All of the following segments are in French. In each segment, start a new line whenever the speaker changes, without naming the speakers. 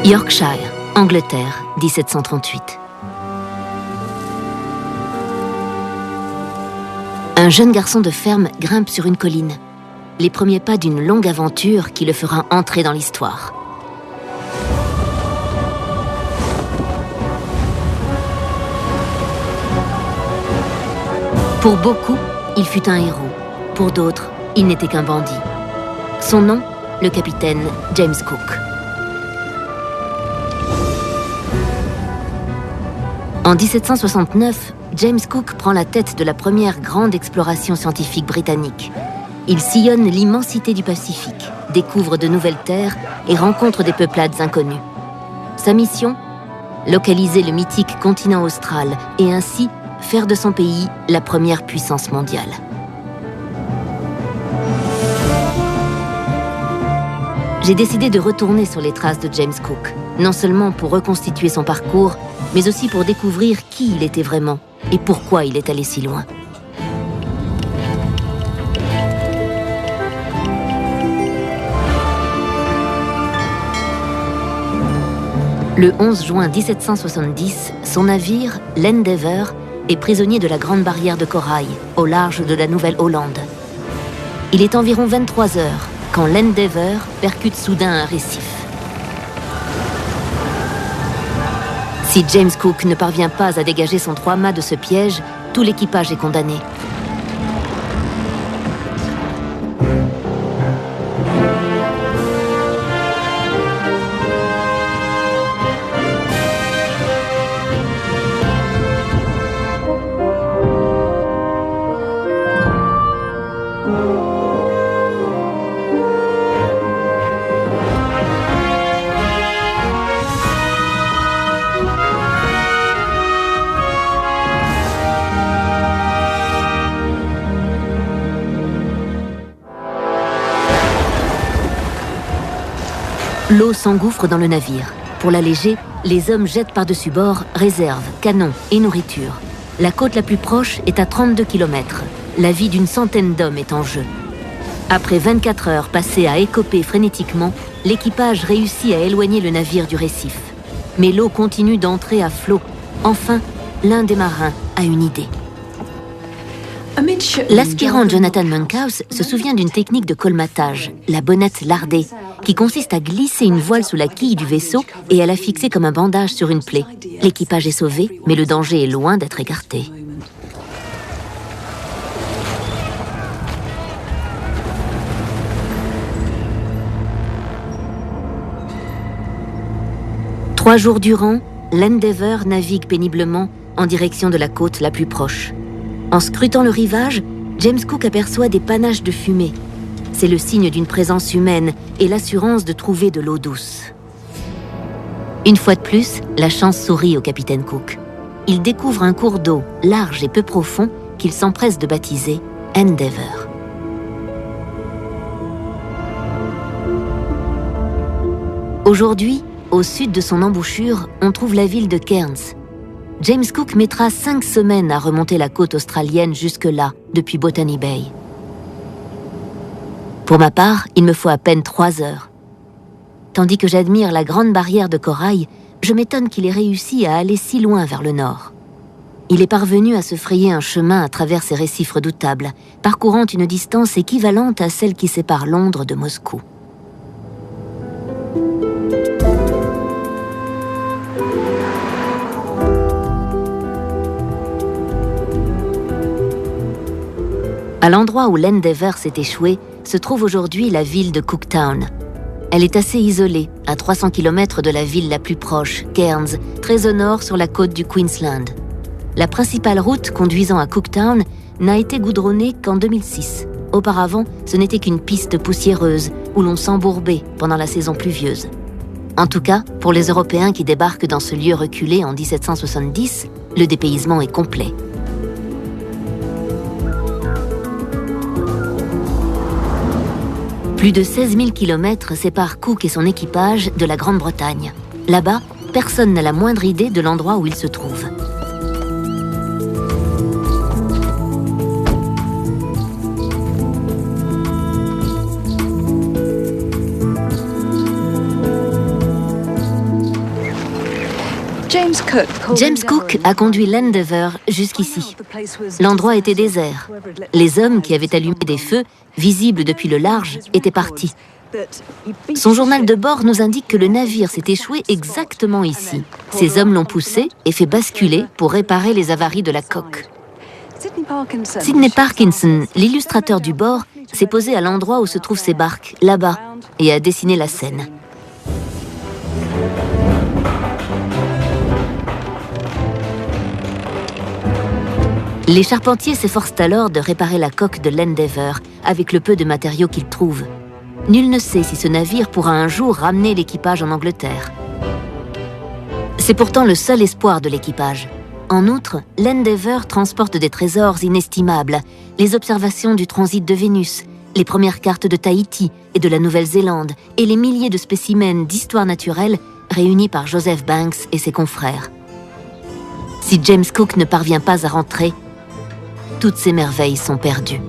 Yorkshire, Angleterre, 1738. Un jeune garçon de ferme grimpe sur une colline. Les premiers pas d'une longue aventure qui le fera entrer dans l'histoire. Pour beaucoup, il fut un héros. Pour d'autres, il n'était qu'un bandit. Son nom, le capitaine James Cook. En 1769, James Cook prend la tête de la première grande exploration scientifique britannique. Il sillonne l'immensité du Pacifique, découvre de nouvelles terres et rencontre des peuplades inconnues. Sa mission ? Localiser le mythique continent austral et ainsi faire de son pays la première puissance mondiale. J'ai décidé de retourner sur les traces de James Cook, non seulement pour reconstituer son parcours, mais aussi pour découvrir qui il était vraiment et pourquoi il est allé si loin. Le 11 juin 1770, son navire, l'Endeavour, est prisonnier de la Grande Barrière de Corail, au large de la Nouvelle-Hollande. Il est environ 23 heures quand l'Endeavour percute soudain un récif. Si James Cook ne parvient pas à dégager son 3-mâts de ce piège, tout l'équipage est condamné. L'eau s'engouffre dans le navire. Pour l'alléger, les hommes jettent par-dessus bord réserves, canons et nourriture. La côte la plus proche est à 32 km. La vie d'une centaine d'hommes est en jeu. Après 24 heures passées à écoper frénétiquement, l'équipage réussit à éloigner le navire du récif. Mais l'eau continue d'entrer à flot. Enfin, l'un des marins a une idée. L'aspirant Jonathan Monkhouse se souvient d'une technique de colmatage, la bonnette lardée, qui consiste à glisser une voile sous la quille du vaisseau et à la fixer comme un bandage sur une plaie. L'équipage est sauvé, mais le danger est loin d'être écarté. Trois jours durant, l'Endeavour navigue péniblement en direction de la côte la plus proche. En scrutant le rivage, James Cook aperçoit des panaches de fumée. C'est le signe d'une présence humaine et l'assurance de trouver de l'eau douce. Une fois de plus, la chance sourit au capitaine Cook. Il découvre un cours d'eau large et peu profond qu'il s'empresse de baptiser Endeavour. Aujourd'hui, au sud de son embouchure, on trouve la ville de Cairns. James Cook mettra 5 semaines à remonter la côte australienne jusque-là, depuis Botany Bay. Pour ma part, il me faut à peine 3 heures. Tandis que j'admire la grande barrière de corail, je m'étonne qu'il ait réussi à aller si loin vers le nord. Il est parvenu à se frayer un chemin à travers ces récifs redoutables, parcourant une distance équivalente à celle qui sépare Londres de Moscou. À l'endroit où l'Endeavour s'est échoué, se trouve aujourd'hui la ville de Cooktown. Elle est assez isolée, à 300 km de la ville la plus proche, Cairns, très au nord sur la côte du Queensland. La principale route conduisant à Cooktown n'a été goudronnée qu'en 2006. Auparavant, ce n'était qu'une piste poussiéreuse où l'on s'embourbait pendant la saison pluvieuse. En tout cas, pour les Européens qui débarquent dans ce lieu reculé en 1770, le dépaysement est complet. Plus de 16 000 km séparent Cook et son équipage de la Grande-Bretagne. Là-bas, personne n'a la moindre idée de l'endroit où il se trouve. James Cook a conduit l'Endeavour jusqu'ici. L'endroit était désert. Les hommes qui avaient allumé des feux, visibles depuis le large, étaient partis. Son journal de bord nous indique que le navire s'est échoué exactement ici. Ces hommes l'ont poussé et fait basculer pour réparer les avaries de la coque. Sidney Parkinson, l'illustrateur du bord, s'est posé à l'endroit où se trouvent ces barques, là-bas, et a dessiné la scène. Les charpentiers s'efforcent alors de réparer la coque de l'Endeavour avec le peu de matériaux qu'ils trouvent. Nul ne sait si ce navire pourra un jour ramener l'équipage en Angleterre. C'est pourtant le seul espoir de l'équipage. En outre, l'Endeavour transporte des trésors inestimables, les observations du transit de Vénus, les premières cartes de Tahiti et de la Nouvelle-Zélande et les milliers de spécimens d'histoire naturelle réunis par Joseph Banks et ses confrères. Si James Cook ne parvient pas à rentrer, toutes ces merveilles sont perdues.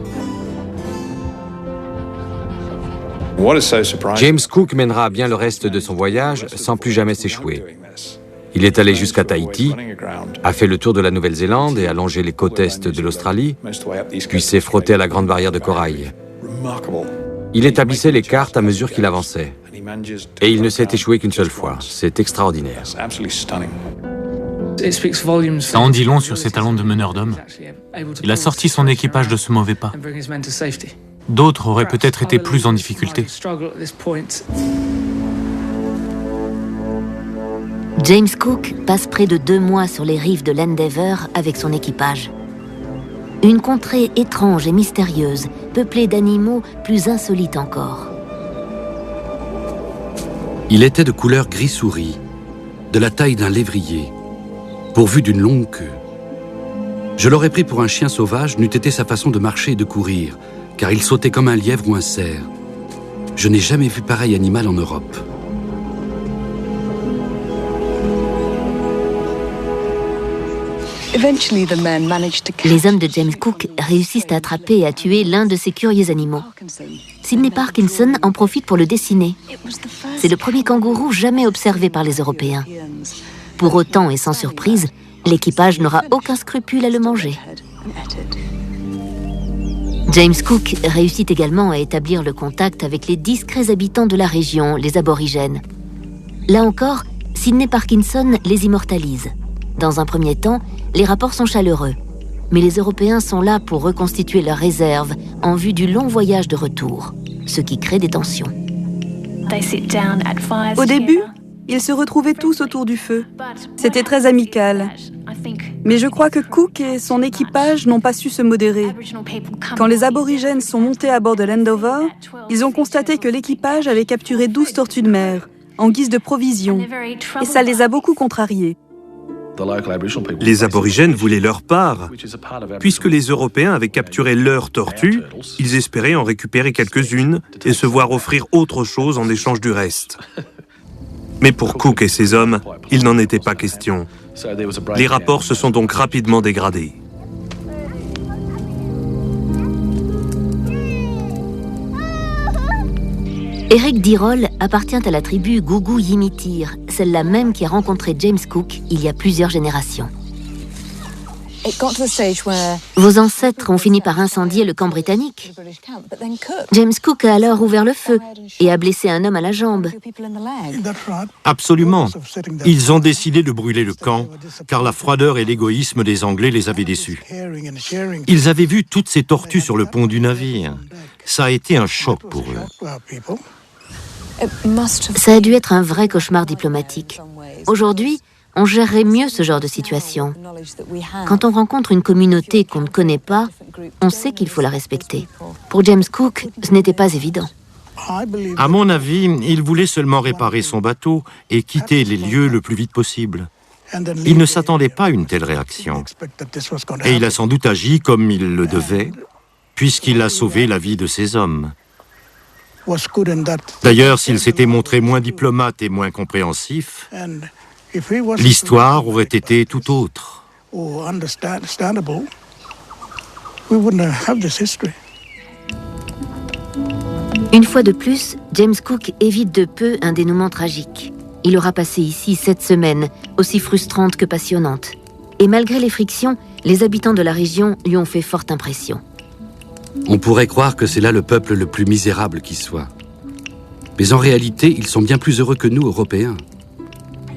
James Cook mènera à bien le reste de son voyage sans plus jamais s'échouer. Il est allé jusqu'à Tahiti, a fait le tour de la Nouvelle-Zélande et a longé les côtes est de l'Australie, puis s'est frotté à la grande barrière de corail. Il établissait les cartes à mesure qu'il avançait. Et il ne s'est échoué qu'une seule fois. C'est extraordinaire.
Ça en dit long sur ses talents de meneur d'hommes. Il a sorti son équipage de ce mauvais pas. D'autres auraient peut-être été plus en difficulté.
James Cook passe près de 2 mois sur les rives de l'Endeavour avec son équipage. Une contrée étrange et mystérieuse, peuplée d'animaux plus insolites encore.
Il était de couleur gris souris, de la taille d'un lévrier, pourvu d'une longue queue. Je l'aurais pris pour un chien sauvage, n'eût été sa façon de marcher et de courir, car il sautait comme un lièvre ou un cerf. Je n'ai jamais vu pareil animal en Europe.
Les hommes de James Cook réussissent à attraper et à tuer l'un de ces curieux animaux. Sidney Parkinson en profite pour le dessiner. C'est le premier kangourou jamais observé par les Européens. Pour autant et sans surprise, l'équipage n'aura aucun scrupule à le manger. James Cook réussit également à établir le contact avec les discrets habitants de la région, les aborigènes. Là encore, Sidney Parkinson les immortalise. Dans un premier temps, les rapports sont chaleureux. Mais les Européens sont là pour reconstituer leurs réserves en vue du long voyage de retour, ce qui crée des tensions.
Au début, ils se retrouvaient tous autour du feu. C'était très amical. Mais je crois que Cook et son équipage n'ont pas su se modérer. Quand les aborigènes sont montés à bord de l'Endeavour, ils ont constaté que l'équipage avait capturé 12 tortues de mer, en guise de provision, et ça les a beaucoup contrariés.
Les aborigènes voulaient leur part. Puisque les Européens avaient capturé leurs tortues, ils espéraient en récupérer quelques-unes et se voir offrir autre chose en échange du reste. Mais pour Cook et ses hommes, il n'en était pas question. Les rapports se sont donc rapidement dégradés.
Eric Dirol appartient à la tribu Gugu Yimitir, celle-là même qui a rencontré James Cook il y a plusieurs générations. Vos ancêtres ont fini par incendier le camp britannique. James Cook a alors ouvert le feu et a blessé un homme à la jambe.
Absolument. Ils ont décidé de brûler le camp, car la froideur et l'égoïsme des Anglais les avaient déçus. Ils avaient vu toutes ces tortues sur le pont du navire. Ça a été un choc pour eux.
Ça a dû être un vrai cauchemar diplomatique. Aujourd'hui, on gérerait mieux ce genre de situation. Quand on rencontre une communauté qu'on ne connaît pas, on sait qu'il faut la respecter. Pour James Cook, ce n'était pas évident.
À mon avis, il voulait seulement réparer son bateau et quitter les lieux le plus vite possible. Il ne s'attendait pas à une telle réaction. Et il a sans doute agi comme il le devait, puisqu'il a sauvé la vie de ses hommes. D'ailleurs, s'il s'était montré moins diplomate et moins compréhensif, l'histoire aurait été tout autre.
Une fois de plus, James Cook évite de peu un dénouement tragique. Il aura passé ici 7 semaines, aussi frustrantes que passionnantes. Et malgré les frictions, les habitants de la région lui ont fait forte impression.
On pourrait croire que c'est là le peuple le plus misérable qui soit. Mais en réalité, ils sont bien plus heureux que nous, Européens.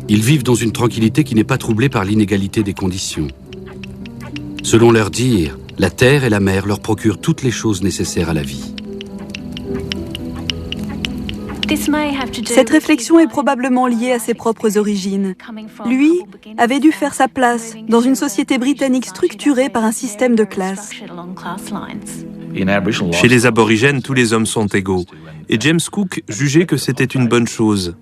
Ils vivent dans une tranquillité qui n'est pas troublée par l'inégalité des conditions. Selon leur dire, la terre et la mer leur procurent toutes les choses nécessaires à la vie.
Cette réflexion est probablement liée à ses propres origines. Lui avait dû faire sa place dans une société britannique structurée par un système de classes.
Chez les aborigènes, tous les hommes sont égaux. Et James Cook jugeait que c'était une bonne chose.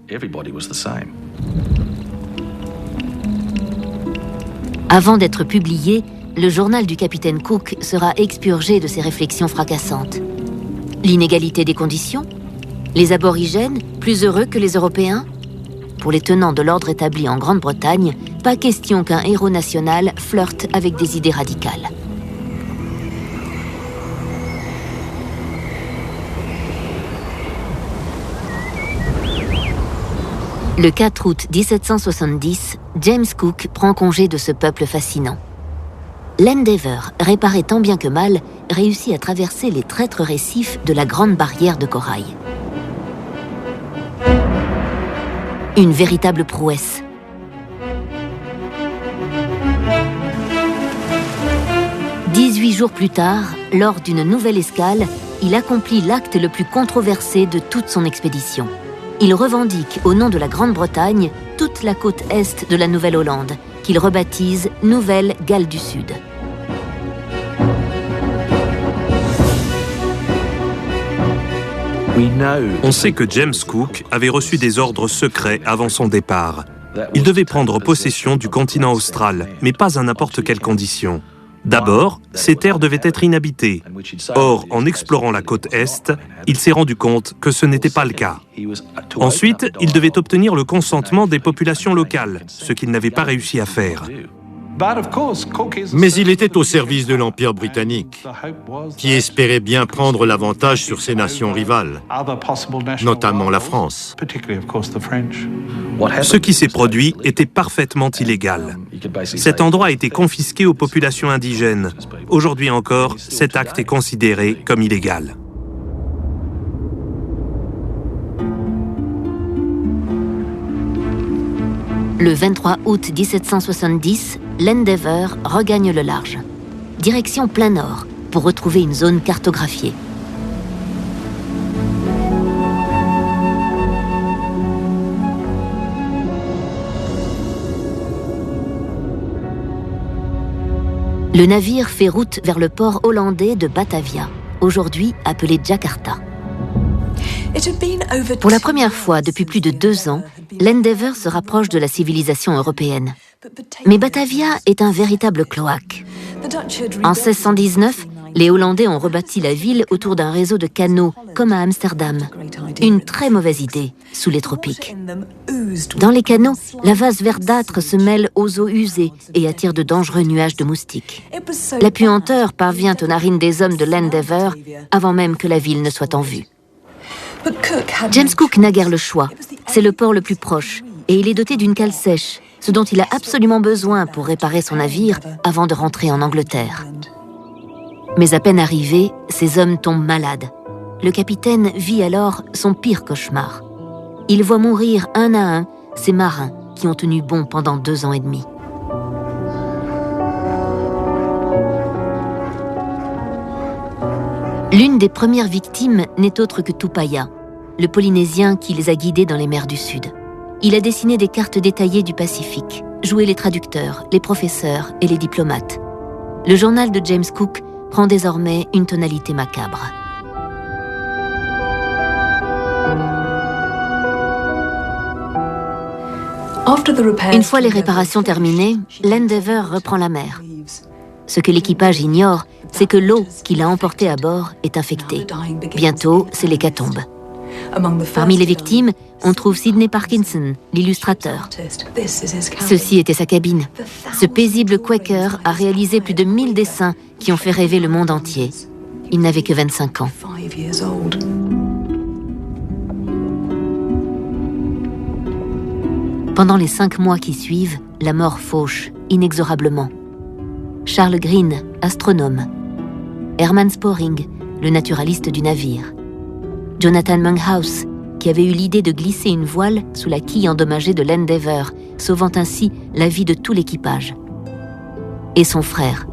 Avant d'être publié, le journal du capitaine Cook sera expurgé de ses réflexions fracassantes. L'inégalité des conditions ? Les aborigènes, plus heureux que les Européens ? Pour les tenants de l'ordre établi en Grande-Bretagne, pas question qu'un héros national flirte avec des idées radicales. Le 4 août 1770, James Cook prend congé de ce peuple fascinant. L'Endeavour, réparé tant bien que mal, réussit à traverser les traîtres récifs de la Grande Barrière de Corail. Une véritable prouesse. « 18 jours plus tard, lors d'une nouvelle escale, il accomplit l'acte le plus controversé de toute son expédition. Il revendique, au nom de la Grande-Bretagne, toute la côte est de la Nouvelle-Hollande, qu'il rebaptise Nouvelle-Galles du Sud.
On sait que James Cook avait reçu des ordres secrets avant son départ. Il devait prendre possession du continent austral, mais pas à n'importe quelle condition. D'abord, ces terres devaient être inhabitées. Or, en explorant la côte Est, il s'est rendu compte que ce n'était pas le cas. Ensuite, il devait obtenir le consentement des populations locales, ce qu'il n'avait pas réussi à faire.
Mais il était au service de l'Empire britannique, qui espérait bien prendre l'avantage sur ses nations rivales, notamment la France.
Ce qui s'est produit était parfaitement illégal. Cet endroit a été confisqué aux populations indigènes. Aujourd'hui encore, cet acte est considéré comme illégal.
Le 23 août 1770, l'Endeavour regagne le large. Direction plein nord, pour retrouver une zone cartographiée. Le navire fait route vers le port hollandais de Batavia, aujourd'hui appelé Jakarta. Pour la première fois depuis plus de 2 ans, l'Endeavour se rapproche de la civilisation européenne. Mais Batavia est un véritable cloaque. En 1619, les Hollandais ont rebâti la ville autour d'un réseau de canaux, comme à Amsterdam. Une très mauvaise idée, sous les tropiques. Dans les canaux, la vase verdâtre se mêle aux eaux usées et attire de dangereux nuages de moustiques. La puanteur parvient aux narines des hommes de l'Endeavour avant même que la ville ne soit en vue. James Cook n'a guère le choix. C'est le port le plus proche et il est doté d'une cale sèche, ce dont il a absolument besoin pour réparer son navire avant de rentrer en Angleterre. Mais à peine arrivé, ces hommes tombent malades. Le capitaine vit alors son pire cauchemar. Il voit mourir un à un ces marins qui ont tenu bon pendant 2 ans et demi. L'une des premières victimes n'est autre que Tupaia, le Polynésien qui les a guidés dans les mers du Sud. Il a dessiné des cartes détaillées du Pacifique, joué les traducteurs, les professeurs et les diplomates. Le journal de James Cook prend désormais une tonalité macabre. Une fois les réparations terminées, l'Endeavour reprend la mer. Ce que l'équipage ignore, c'est que l'eau qu'il a emportée à bord est infectée. Bientôt, c'est l'hécatombe. Parmi les victimes, on trouve Sidney Parkinson, l'illustrateur. Ceci était sa cabine. Ce paisible Quaker a réalisé plus de 1000 dessins qui ont fait rêver le monde entier. Il n'avait que 25 ans. Pendant les 5 mois qui suivent, la mort fauche, inexorablement. Charles Green, astronome. Herman Sporing, le naturaliste du navire. Jonathan Monkhouse, qui avait eu l'idée de glisser une voile sous la quille endommagée de l'Endeavour, sauvant ainsi la vie de tout l'équipage. Et son frère,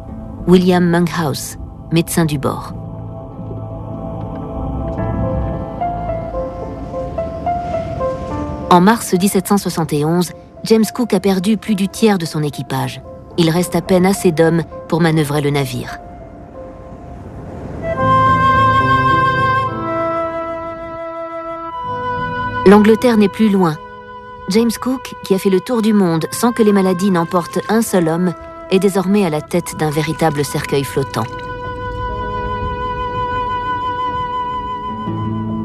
William Monkhouse, médecin du bord. En mars 1771, James Cook a perdu plus du tiers de son équipage. Il reste à peine assez d'hommes pour manœuvrer le navire. L'Angleterre n'est plus loin. James Cook, qui a fait le tour du monde sans que les maladies n'emportent un seul homme, est désormais à la tête d'un véritable cercueil flottant.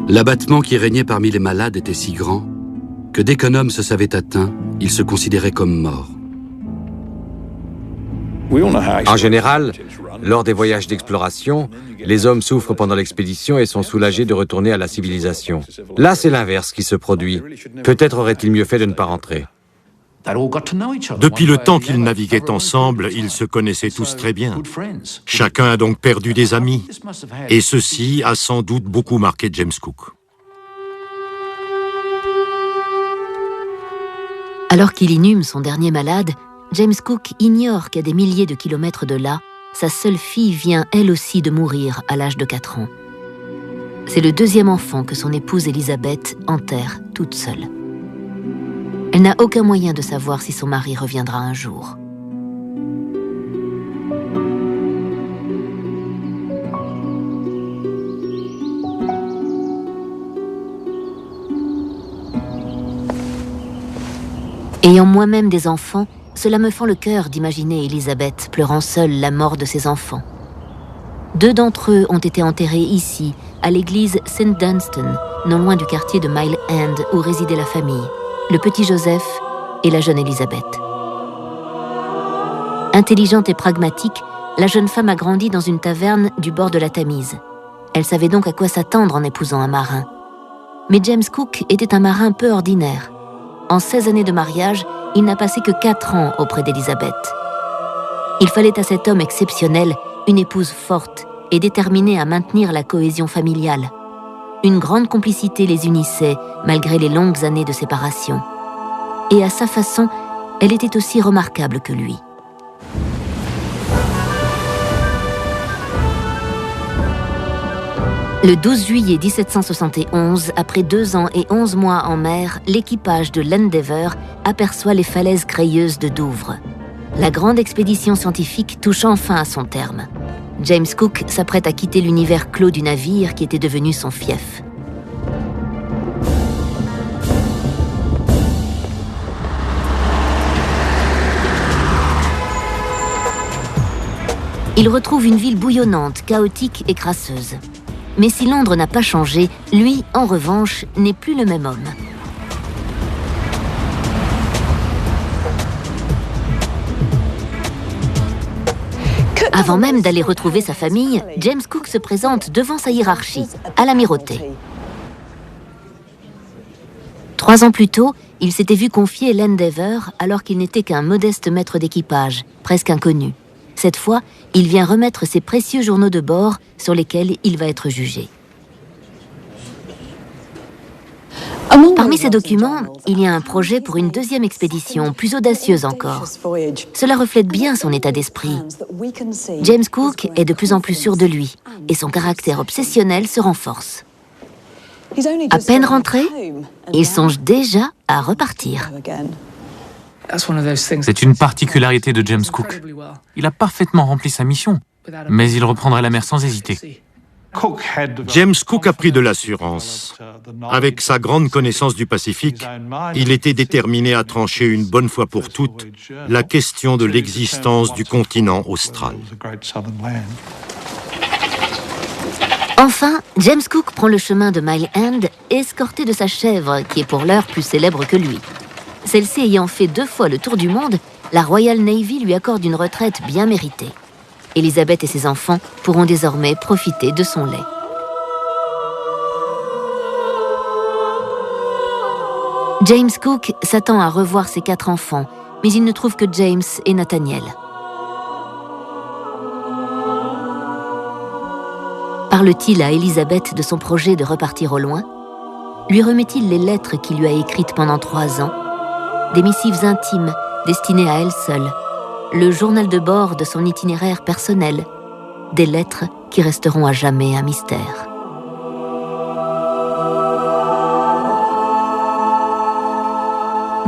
L'abattement qui régnait parmi les malades était si grand que dès qu'un homme se savait atteint, il se considérait comme mort.
En général, lors des voyages d'exploration, les hommes souffrent pendant l'expédition et sont soulagés de retourner à la civilisation. Là, c'est l'inverse qui se produit. Peut-être aurait-il mieux fait de ne pas rentrer.
Depuis le temps qu'ils naviguaient ensemble, ils se connaissaient tous très bien. Chacun a donc perdu des amis. Et ceci a sans doute beaucoup marqué James Cook.
Alors qu'il inhume son dernier malade, James Cook ignore qu'à des milliers de kilomètres de là, sa seule fille vient elle aussi de mourir à l'âge de 4 ans. C'est le deuxième enfant que son épouse Elizabeth enterre toute seule. Elle n'a aucun moyen de savoir si son mari reviendra un jour. Ayant moi-même des enfants, cela me fend le cœur d'imaginer Elizabeth pleurant seule la mort de ses enfants. 2 d'entre eux ont été enterrés ici, à l'église St. Dunstan, non loin du quartier de Mile End où résidait la famille, le petit Joseph et la jeune Elizabeth. Intelligente et pragmatique, la jeune femme a grandi dans une taverne du bord de la Tamise. Elle savait donc à quoi s'attendre en épousant un marin. Mais James Cook était un marin peu ordinaire. En 16 années de mariage, il n'a passé que 4 ans auprès d'Elizabeth. Il fallait à cet homme exceptionnel une épouse forte et déterminée à maintenir la cohésion familiale. Une grande complicité les unissait malgré les longues années de séparation. Et à sa façon, elle était aussi remarquable que lui. Le 12 juillet 1771, après 2 ans et 11 mois en mer, l'équipage de l'Endeavour aperçoit les falaises crayeuses de Douvres. La grande expédition scientifique touche enfin à son terme. James Cook s'apprête à quitter l'univers clos du navire qui était devenu son fief. Il retrouve une ville bouillonnante, chaotique et crasseuse. Mais si Londres n'a pas changé, lui, en revanche, n'est plus le même homme. Avant même d'aller retrouver sa famille, James Cook se présente devant sa hiérarchie, à l'amirauté. 3 ans plus tôt, il s'était vu confier l'Endeavour alors qu'il n'était qu'un modeste maître d'équipage, presque inconnu. Cette fois, il vient remettre ses précieux journaux de bord sur lesquels il va être jugé. Parmi ces documents, il y a un projet pour une 2e expédition, plus audacieuse encore. Cela reflète bien son état d'esprit. James Cook est de plus en plus sûr de lui, et son caractère obsessionnel se renforce. À peine rentré, il songe déjà à repartir.
C'est une particularité de James Cook. Il a parfaitement rempli sa mission, mais il reprendra la mer sans hésiter.
James Cook a pris de l'assurance. Avec sa grande connaissance du Pacifique, il était déterminé à trancher une bonne fois pour toutes la question de l'existence du continent austral.
Enfin, James Cook prend le chemin de Mile End, escorté de sa chèvre, qui est pour l'heure plus célèbre que lui. Celle-ci ayant fait 2 fois le tour du monde, la Royal Navy lui accorde une retraite bien méritée. Elizabeth et ses enfants pourront désormais profiter de son lait. James Cook s'attend à revoir ses 4 enfants, mais il ne trouve que James et Nathaniel. Parle-t-il à Elizabeth de son projet de repartir au loin? Lui remet-il les lettres qu'il lui a écrites pendant 3 ans? Des missives intimes destinées à elle seule, le journal de bord de son itinéraire personnel, des lettres qui resteront à jamais un mystère.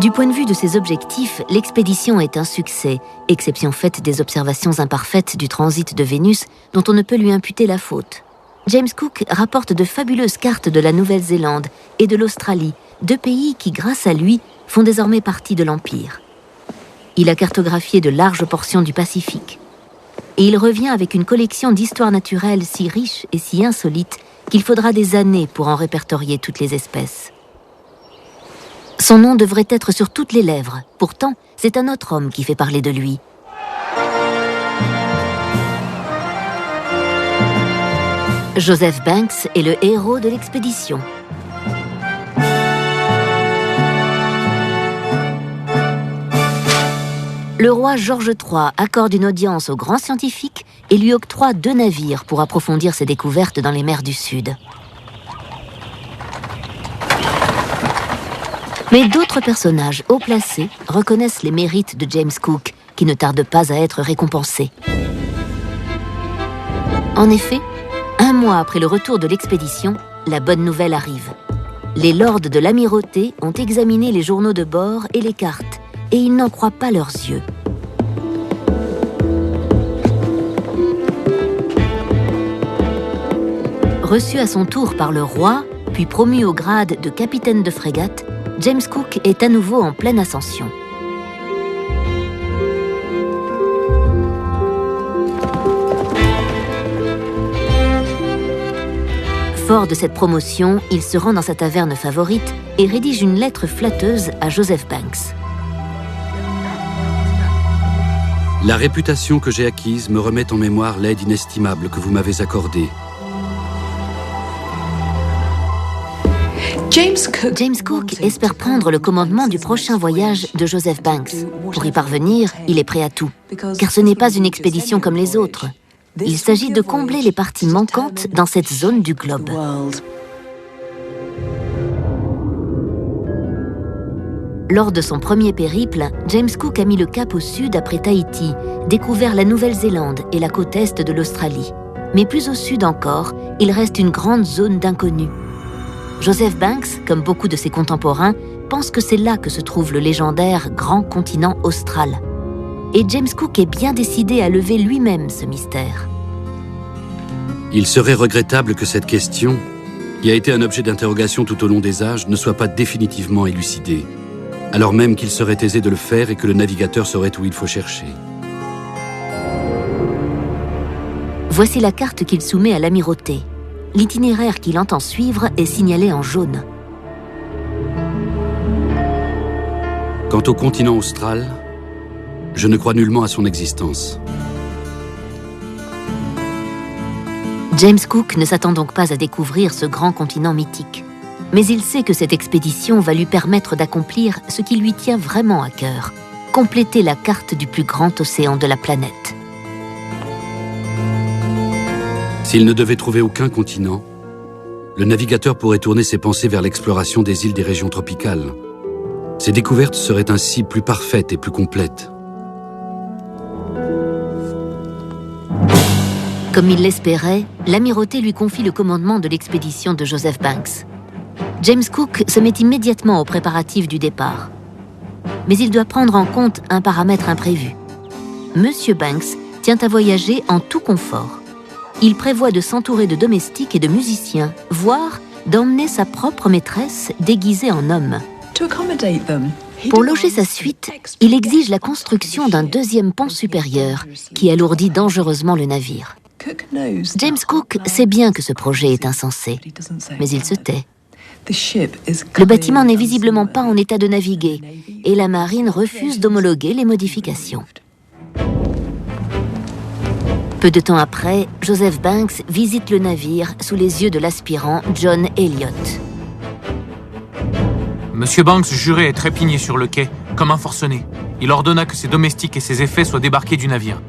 Du point de vue de ses objectifs, l'expédition est un succès, exception faite des observations imparfaites du transit de Vénus dont on ne peut lui imputer la faute. James Cook rapporte de fabuleuses cartes de la Nouvelle-Zélande et de l'Australie, 2 pays qui, grâce à lui, font désormais partie de l'Empire. Il a cartographié de larges portions du Pacifique. Et il revient avec une collection d'histoires naturelles si riches et si insolites qu'il faudra des années pour en répertorier toutes les espèces. Son nom devrait être sur toutes les lèvres. Pourtant, c'est un autre homme qui fait parler de lui. Joseph Banks est le héros de l'expédition. Le roi George III accorde une audience au grand scientifique et lui octroie 2 navires pour approfondir ses découvertes dans les mers du Sud. Mais d'autres personnages haut placés reconnaissent les mérites de James Cook, qui ne tarde pas à être récompensé. En effet, 1 mois après le retour de l'expédition, la bonne nouvelle arrive. Les lords de l'amirauté ont examiné les journaux de bord et les cartes, et ils n'en croient pas leurs yeux. Reçu à son tour par le roi, puis promu au grade de capitaine de frégate, James Cook est à nouveau en pleine ascension. Fort de cette promotion, il se rend dans sa taverne favorite et rédige une lettre flatteuse à Joseph Banks.
La réputation que j'ai acquise me remet en mémoire l'aide inestimable que vous m'avez accordée.
James Cook espère prendre le commandement du prochain voyage de Joseph Banks. Pour y parvenir, il est prêt à tout, car ce n'est pas une expédition comme les autres. Il s'agit de combler les parties manquantes dans cette zone du globe. Lors de son premier périple, James Cook a mis le cap au sud après Tahiti, découvert la Nouvelle-Zélande et la côte est de l'Australie. Mais plus au sud encore, il reste une grande zone d'inconnu. Joseph Banks, comme beaucoup de ses contemporains, pense que c'est là que se trouve le légendaire grand continent austral. Et James Cook est bien décidé à lever lui-même ce mystère.
Il serait regrettable que cette question, qui a été un objet d'interrogation tout au long des âges, ne soit pas définitivement élucidée, alors même qu'il serait aisé de le faire et que le navigateur saurait où il faut chercher.
Voici la carte qu'il soumet à l'amirauté. L'itinéraire qu'il entend suivre est signalé en jaune.
Quant au continent austral, je ne crois nullement à son existence.
James Cook ne s'attend donc pas à découvrir ce grand continent mythique. Mais il sait que cette expédition va lui permettre d'accomplir ce qui lui tient vraiment à cœur, compléter la carte du plus grand océan de la planète.
S'il ne devait trouver aucun continent, le navigateur pourrait tourner ses pensées vers l'exploration des îles des régions tropicales. Ses découvertes seraient ainsi plus parfaites et plus complètes.
Comme il l'espérait, l'amirauté lui confie le commandement de l'expédition de Joseph Banks. James Cook se met immédiatement aux préparatifs du départ. Mais il doit prendre en compte un paramètre imprévu. Monsieur Banks tient à voyager en tout confort. Il prévoit de s'entourer de domestiques et de musiciens, voire d'emmener sa propre maîtresse déguisée en homme. Pour loger sa suite, il exige la construction d'un deuxième pont supérieur qui alourdit dangereusement le navire. James Cook sait bien que ce projet est insensé, mais il se tait. Le bâtiment n'est visiblement pas en état de naviguer et la marine refuse d'homologuer les modifications. Peu de temps après, Joseph Banks visite le navire sous les yeux de l'aspirant John Elliot.
Monsieur Banks jurait et trépignait sur le quai, comme un forcené. Il ordonna que ses domestiques et ses effets soient débarqués du navire.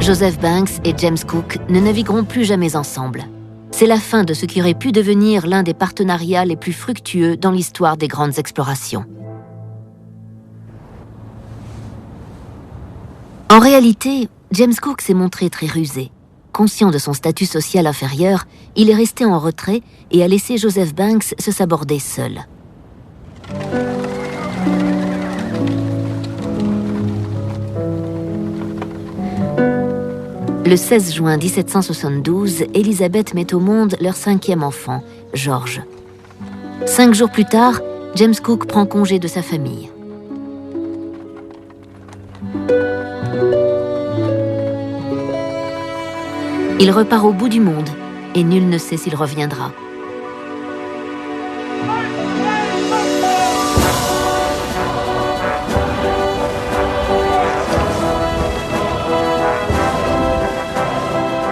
Joseph Banks et James Cook ne navigueront plus jamais ensemble. C'est la fin de ce qui aurait pu devenir l'un des partenariats les plus fructueux dans l'histoire des grandes explorations. En réalité, James Cook s'est montré très rusé. Conscient de son statut social inférieur, il est resté en retrait et a laissé Joseph Banks se saborder seul. Le 16 juin 1772, Elizabeth met au monde leur 5e enfant, George. 5 jours plus tard, James Cook prend congé de sa famille. Il repart au bout du monde et nul ne sait s'il reviendra.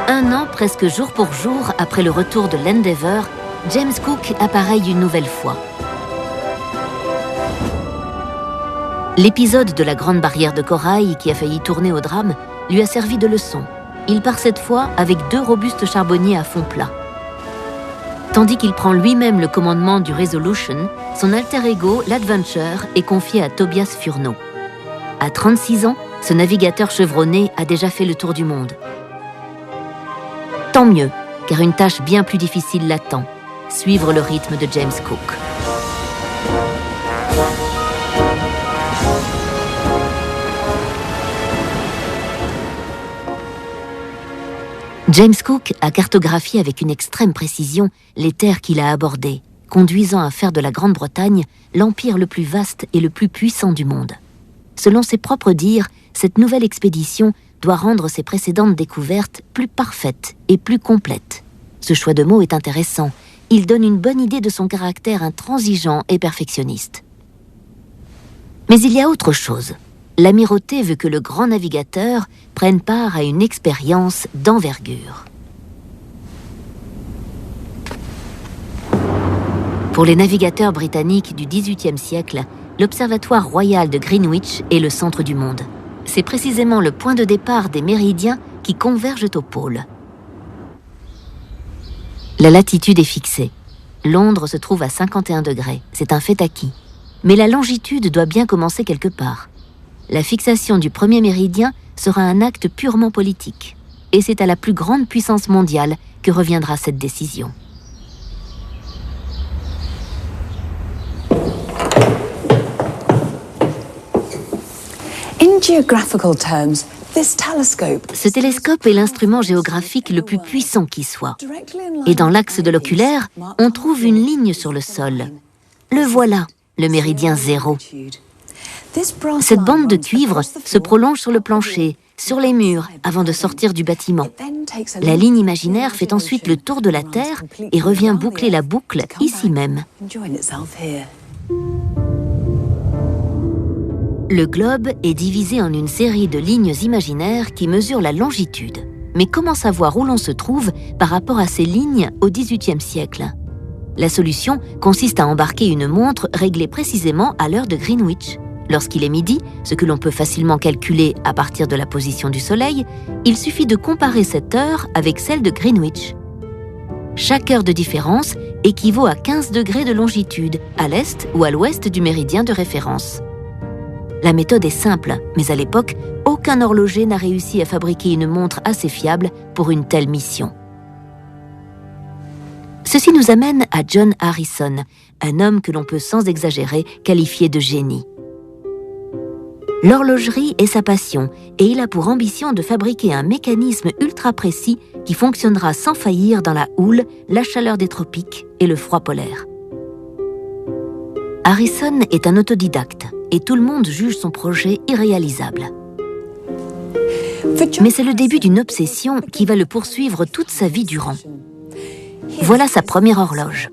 Un an, presque jour pour jour, après le retour de l'Endeavour, James Cook appareille une nouvelle fois. L'épisode de la Grande Barrière de Corail, qui a failli tourner au drame, lui a servi de leçon. Il part cette fois avec 2 robustes charbonniers à fond plat. Tandis qu'il prend lui-même le commandement du Resolution, son alter ego, l'Adventure, est confié à Tobias Furneaux. À 36 ans, ce navigateur chevronné a déjà fait le tour du monde. Tant mieux, car une tâche bien plus difficile l'attend, suivre le rythme de James Cook. James Cook a cartographié avec une extrême précision les terres qu'il a abordées, conduisant à faire de la Grande-Bretagne l'empire le plus vaste et le plus puissant du monde. Selon ses propres dires, cette nouvelle expédition doit rendre ses précédentes découvertes plus parfaites et plus complètes. Ce choix de mots est intéressant. Il donne une bonne idée de son caractère intransigeant et perfectionniste. Mais il y a autre chose. L'Amirauté veut que le grand navigateur prenne part à une expérience d'envergure. Pour les navigateurs britanniques du XVIIIe siècle, l'Observatoire royal de Greenwich est le centre du monde. C'est précisément le point de départ des méridiens qui convergent au pôle. La latitude est fixée. Londres se trouve à 51 degrés, c'est un fait acquis. Mais la longitude doit bien commencer quelque part. La fixation du premier méridien sera un acte purement politique. Et c'est à la plus grande puissance mondiale que reviendra cette décision. Ce télescope est l'instrument géographique le plus puissant qui soit. Et dans l'axe de l'oculaire, on trouve une ligne sur le sol. Le voilà, le méridien 0. Cette bande de cuivre se prolonge sur le plancher, sur les murs, avant de sortir du bâtiment. La ligne imaginaire fait ensuite le tour de la Terre et revient boucler la boucle ici même. Le globe est divisé en une série de lignes imaginaires qui mesurent la longitude. Mais comment savoir où l'on se trouve par rapport à ces lignes au XVIIIe siècle ? La solution consiste à embarquer une montre réglée précisément à l'heure de Greenwich. Lorsqu'il est midi, ce que l'on peut facilement calculer à partir de la position du soleil, il suffit de comparer cette heure avec celle de Greenwich. Chaque heure de différence équivaut à 15 degrés de longitude, à l'est ou à l'ouest du méridien de référence. La méthode est simple, mais à l'époque, aucun horloger n'a réussi à fabriquer une montre assez fiable pour une telle mission. Ceci nous amène à John Harrison, un homme que l'on peut sans exagérer qualifier de génie. L'horlogerie est sa passion et il a pour ambition de fabriquer un mécanisme ultra précis qui fonctionnera sans faillir dans la houle, la chaleur des tropiques et le froid polaire. Harrison est un autodidacte et tout le monde juge son projet irréalisable. Mais c'est le début d'une obsession qui va le poursuivre toute sa vie durant. Voilà sa première horloge.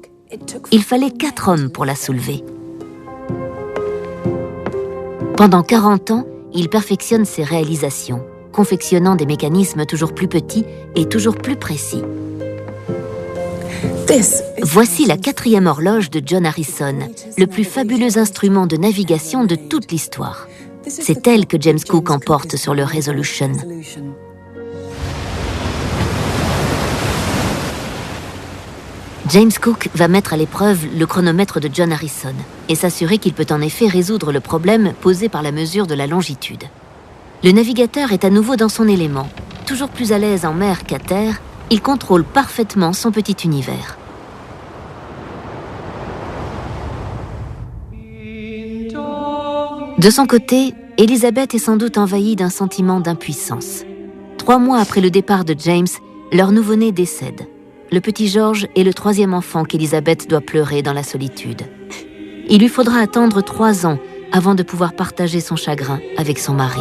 Il fallait 4 hommes pour la soulever. Pendant 40 ans, il perfectionne ses réalisations, confectionnant des mécanismes toujours plus petits et toujours plus précis. Voici la 4e horloge de John Harrison, le plus fabuleux instrument de navigation de toute l'histoire. C'est elle que James Cook emporte sur le Resolution. James Cook va mettre à l'épreuve le chronomètre de John Harrison et s'assurer qu'il peut en effet résoudre le problème posé par la mesure de la longitude. Le navigateur est à nouveau dans son élément. Toujours plus à l'aise en mer qu'à terre, il contrôle parfaitement son petit univers. De son côté, Elizabeth est sans doute envahie d'un sentiment d'impuissance. 3 mois après le départ de James, leur nouveau-né décède. Le petit George est le 3e enfant qu'Elizabeth doit pleurer dans la solitude. Il lui faudra attendre 3 ans avant de pouvoir partager son chagrin avec son mari.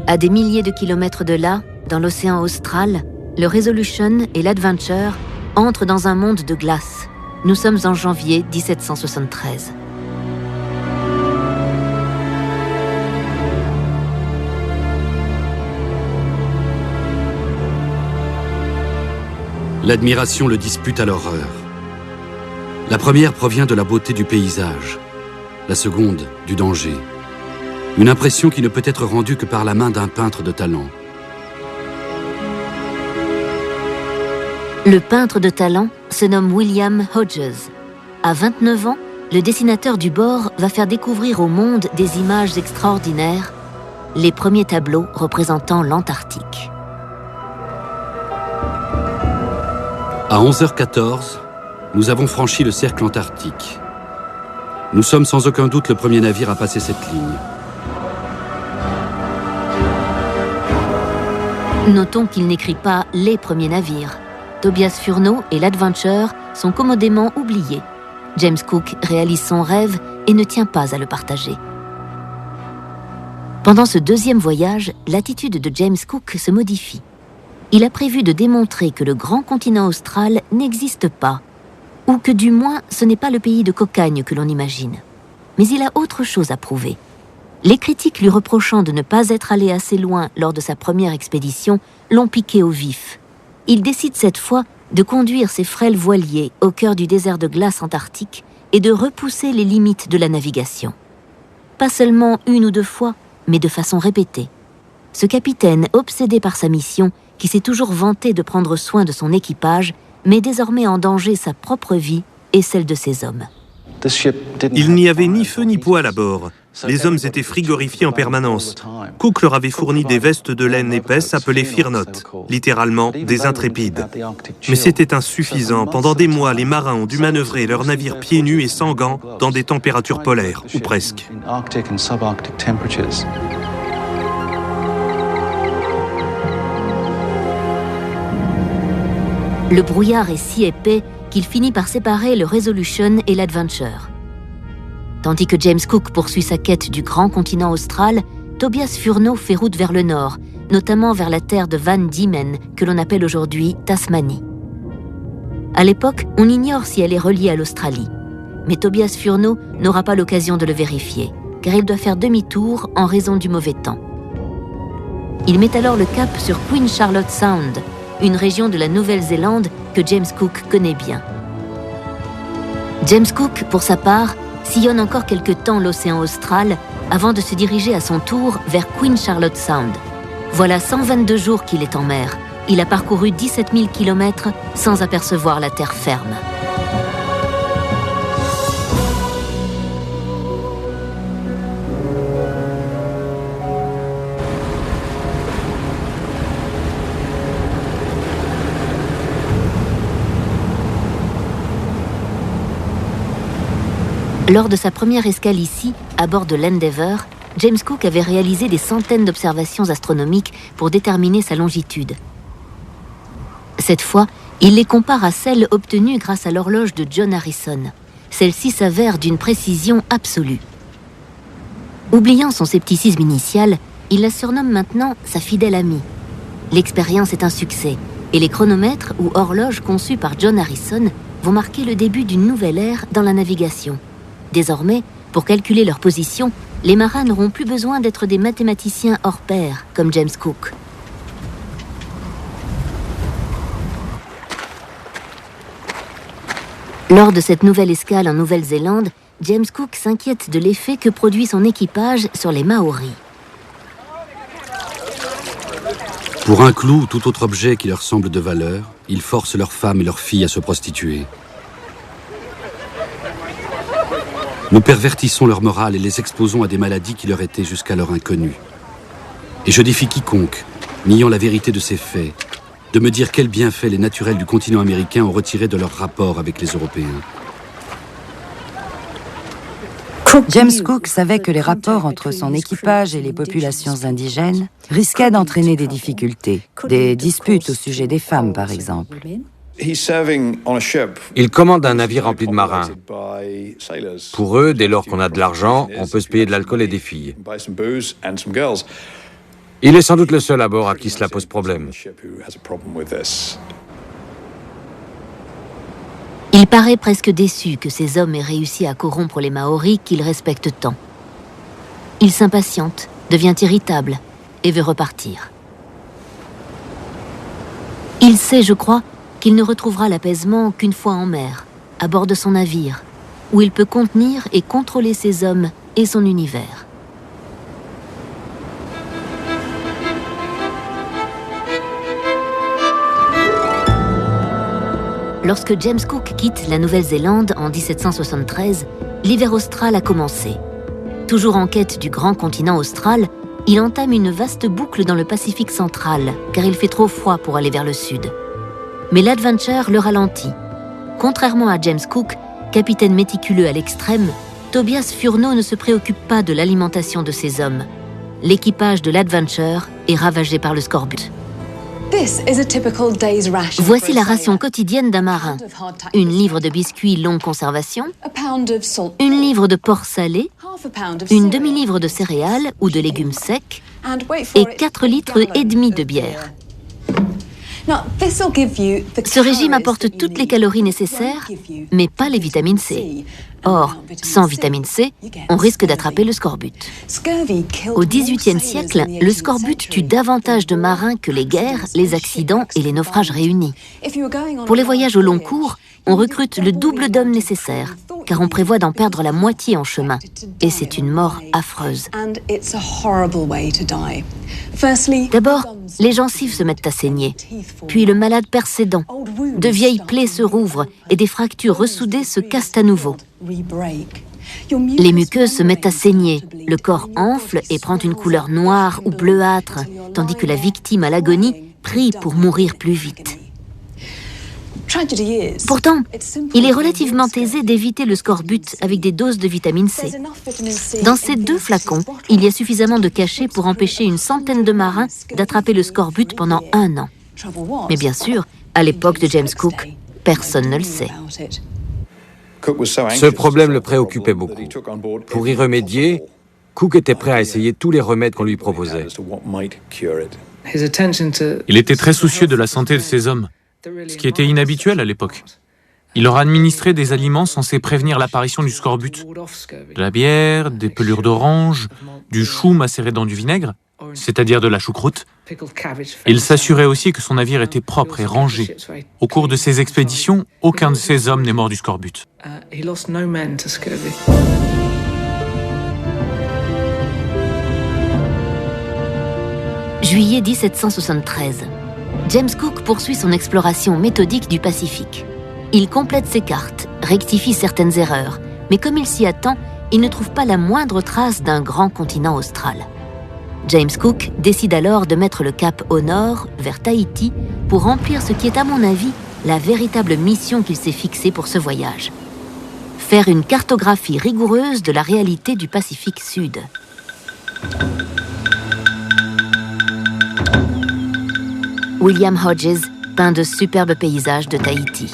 À des milliers de kilomètres de là, dans l'océan austral, le Resolution et l'Adventure entrent dans un monde de glace. Nous sommes en janvier 1773.
L'admiration le dispute à l'horreur. La première provient de la beauté du paysage, la seconde du danger. Une impression qui ne peut être rendue que par la main d'un peintre de talent.
Le peintre de talent se nomme William Hodges. À 29 ans, le dessinateur du bord va faire découvrir au monde des images extraordinaires, les premiers tableaux représentant l'Antarctique.
À 11h14, nous avons franchi le cercle antarctique. Nous sommes sans aucun doute le premier navire à passer cette ligne.
Notons qu'il n'écrit pas « les premiers navires ». Tobias Furneaux et l'Adventure sont commodément oubliés. James Cook réalise son rêve et ne tient pas à le partager. Pendant ce 2e voyage, l'attitude de James Cook se modifie. Il a prévu de démontrer que le grand continent austral n'existe pas, ou que du moins ce n'est pas le pays de cocagne que l'on imagine. Mais il a autre chose à prouver. Les critiques lui reprochant de ne pas être allé assez loin lors de sa première expédition l'ont piqué au vif. Il décide cette fois de conduire ses frêles voiliers au cœur du désert de glace antarctique et de repousser les limites de la navigation. Pas seulement 1 ou 2 fois, mais de façon répétée. Ce capitaine, obsédé par sa mission, qui s'est toujours vanté de prendre soin de son équipage, met désormais en danger sa propre vie et celle de ses hommes.
Il n'y avait ni feu ni poêle à bord. Les hommes étaient frigorifiés en permanence. Cook leur avait fourni des vestes de laine épaisse appelées Fearnot, littéralement des intrépides. Mais c'était insuffisant. Pendant des mois, les marins ont dû manœuvrer leurs navires pieds nus et sans gants dans des températures polaires, ou presque.
Le brouillard est si épais qu'il finit par séparer le Resolution et l'Adventure. Tandis que James Cook poursuit sa quête du grand continent austral, Tobias Furneaux fait route vers le nord, notamment vers la terre de Van Diemen, que l'on appelle aujourd'hui Tasmanie. À l'époque, on ignore si elle est reliée à l'Australie. Mais Tobias Furneaux n'aura pas l'occasion de le vérifier, car il doit faire demi-tour en raison du mauvais temps. Il met alors le cap sur Queen Charlotte Sound, une région de la Nouvelle-Zélande que James Cook connaît bien. James Cook, pour sa part, sillonne encore quelque temps l'océan austral avant de se diriger à son tour vers Queen Charlotte Sound. Voilà 122 jours qu'il est en mer. Il a parcouru 17 000 km sans apercevoir la terre ferme. Lors de sa première escale ici, à bord de l'Endeavour, James Cook avait réalisé des centaines d'observations astronomiques pour déterminer sa longitude. Cette fois, il les compare à celles obtenues grâce à l'horloge de John Harrison. Celle-ci s'avère d'une précision absolue. Oubliant son scepticisme initial, il la surnomme maintenant sa fidèle amie. L'expérience est un succès, et les chronomètres ou horloges conçus par John Harrison vont marquer le début d'une nouvelle ère dans la navigation. Désormais, pour calculer leur position, les marins n'auront plus besoin d'être des mathématiciens hors pair, comme James Cook. Lors de cette nouvelle escale en Nouvelle-Zélande, James Cook s'inquiète de l'effet que produit son équipage sur les Maoris.
Pour un clou ou tout autre objet qui leur semble de valeur, ils forcent leurs femmes et leurs filles à se prostituer. Nous pervertissons leur morale et les exposons à des maladies qui leur étaient jusqu'alors inconnues. Et je défie quiconque, niant la vérité de ces faits, de me dire quels bienfaits les naturels du continent américain ont retirés de leur rapport avec les Européens.
James Cook savait que les rapports entre son équipage et les populations indigènes risquaient d'entraîner des difficultés, des disputes au sujet des femmes par exemple.
Il commande un navire rempli de marins. Pour eux, dès lors qu'on a de l'argent, on peut se payer de l'alcool et des filles. Il est sans doute le seul à bord à qui cela pose problème.
Il paraît presque déçu que ces hommes aient réussi à corrompre les Maoris qu'il respecte tant. Il s'impatiente, devient irritable et veut repartir. Il sait, je crois, qu'il ne retrouvera l'apaisement qu'une fois en mer, à bord de son navire, où il peut contenir et contrôler ses hommes et son univers. Lorsque James Cook quitte la Nouvelle-Zélande en 1773, l'hiver austral a commencé. Toujours en quête du grand continent austral, il entame une vaste boucle dans le Pacifique central, car il fait trop froid pour aller vers le sud. Mais l'Adventure le ralentit. Contrairement à James Cook, capitaine méticuleux à l'extrême, Tobias Furneaux ne se préoccupe pas de l'alimentation de ses hommes. L'équipage de l'Adventure est ravagé par le scorbut. Voici la ration quotidienne d'un marin. Une livre de biscuits longue conservation, une livre de porc salé, une demi-livre de céréales ou de légumes secs et 4,5 litres de bière. Ce régime apporte toutes les calories nécessaires, mais pas les vitamines C. Or, sans vitamine C, on risque d'attraper le scorbut. Au XVIIIe siècle, le scorbut tue davantage de marins que les guerres, les accidents et les naufrages réunis. Pour les voyages au long cours, on recrute le double d'hommes nécessaires, car on prévoit d'en perdre la moitié en chemin. Et c'est une mort affreuse. D'abord, les gencives se mettent à saigner. Puis le malade perd ses dents. De vieilles plaies se rouvrent et des fractures ressoudées se cassent à nouveau. Les muqueuses se mettent à saigner, le corps enfle et prend une couleur noire ou bleuâtre, tandis que la victime à l'agonie prie pour mourir plus vite. Pourtant, il est relativement aisé d'éviter le scorbut avec des doses de vitamine C. Dans ces 2 flacons, il y a suffisamment de cachet pour empêcher une centaine de marins d'attraper le scorbut pendant 1 an. Mais bien sûr, à l'époque de James Cook, personne ne le sait.
Ce problème le préoccupait beaucoup. Pour y remédier, Cook était prêt à essayer tous les remèdes qu'on lui proposait.
Il était très soucieux de la santé de ses hommes, ce qui était inhabituel à l'époque. Il leur administrait des aliments censés prévenir l'apparition du scorbut. De la bière, des pelures d'orange, du chou macéré dans du vinaigre, c'est-à-dire de la choucroute. Il s'assurait aussi que son navire était propre et rangé. Au cours de ses expéditions, aucun de ses hommes n'est mort du scorbut.
Juillet 1773. James Cook poursuit son exploration méthodique du Pacifique. Il complète ses cartes, rectifie certaines erreurs, mais comme il s'y attend, il ne trouve pas la moindre trace d'un grand continent austral. James Cook décide alors de mettre le cap au nord, vers Tahiti, pour remplir ce qui est à mon avis la véritable mission qu'il s'est fixée pour ce voyage. Faire une cartographie rigoureuse de la réalité du Pacifique Sud. William Hodges peint de superbes paysages de Tahiti.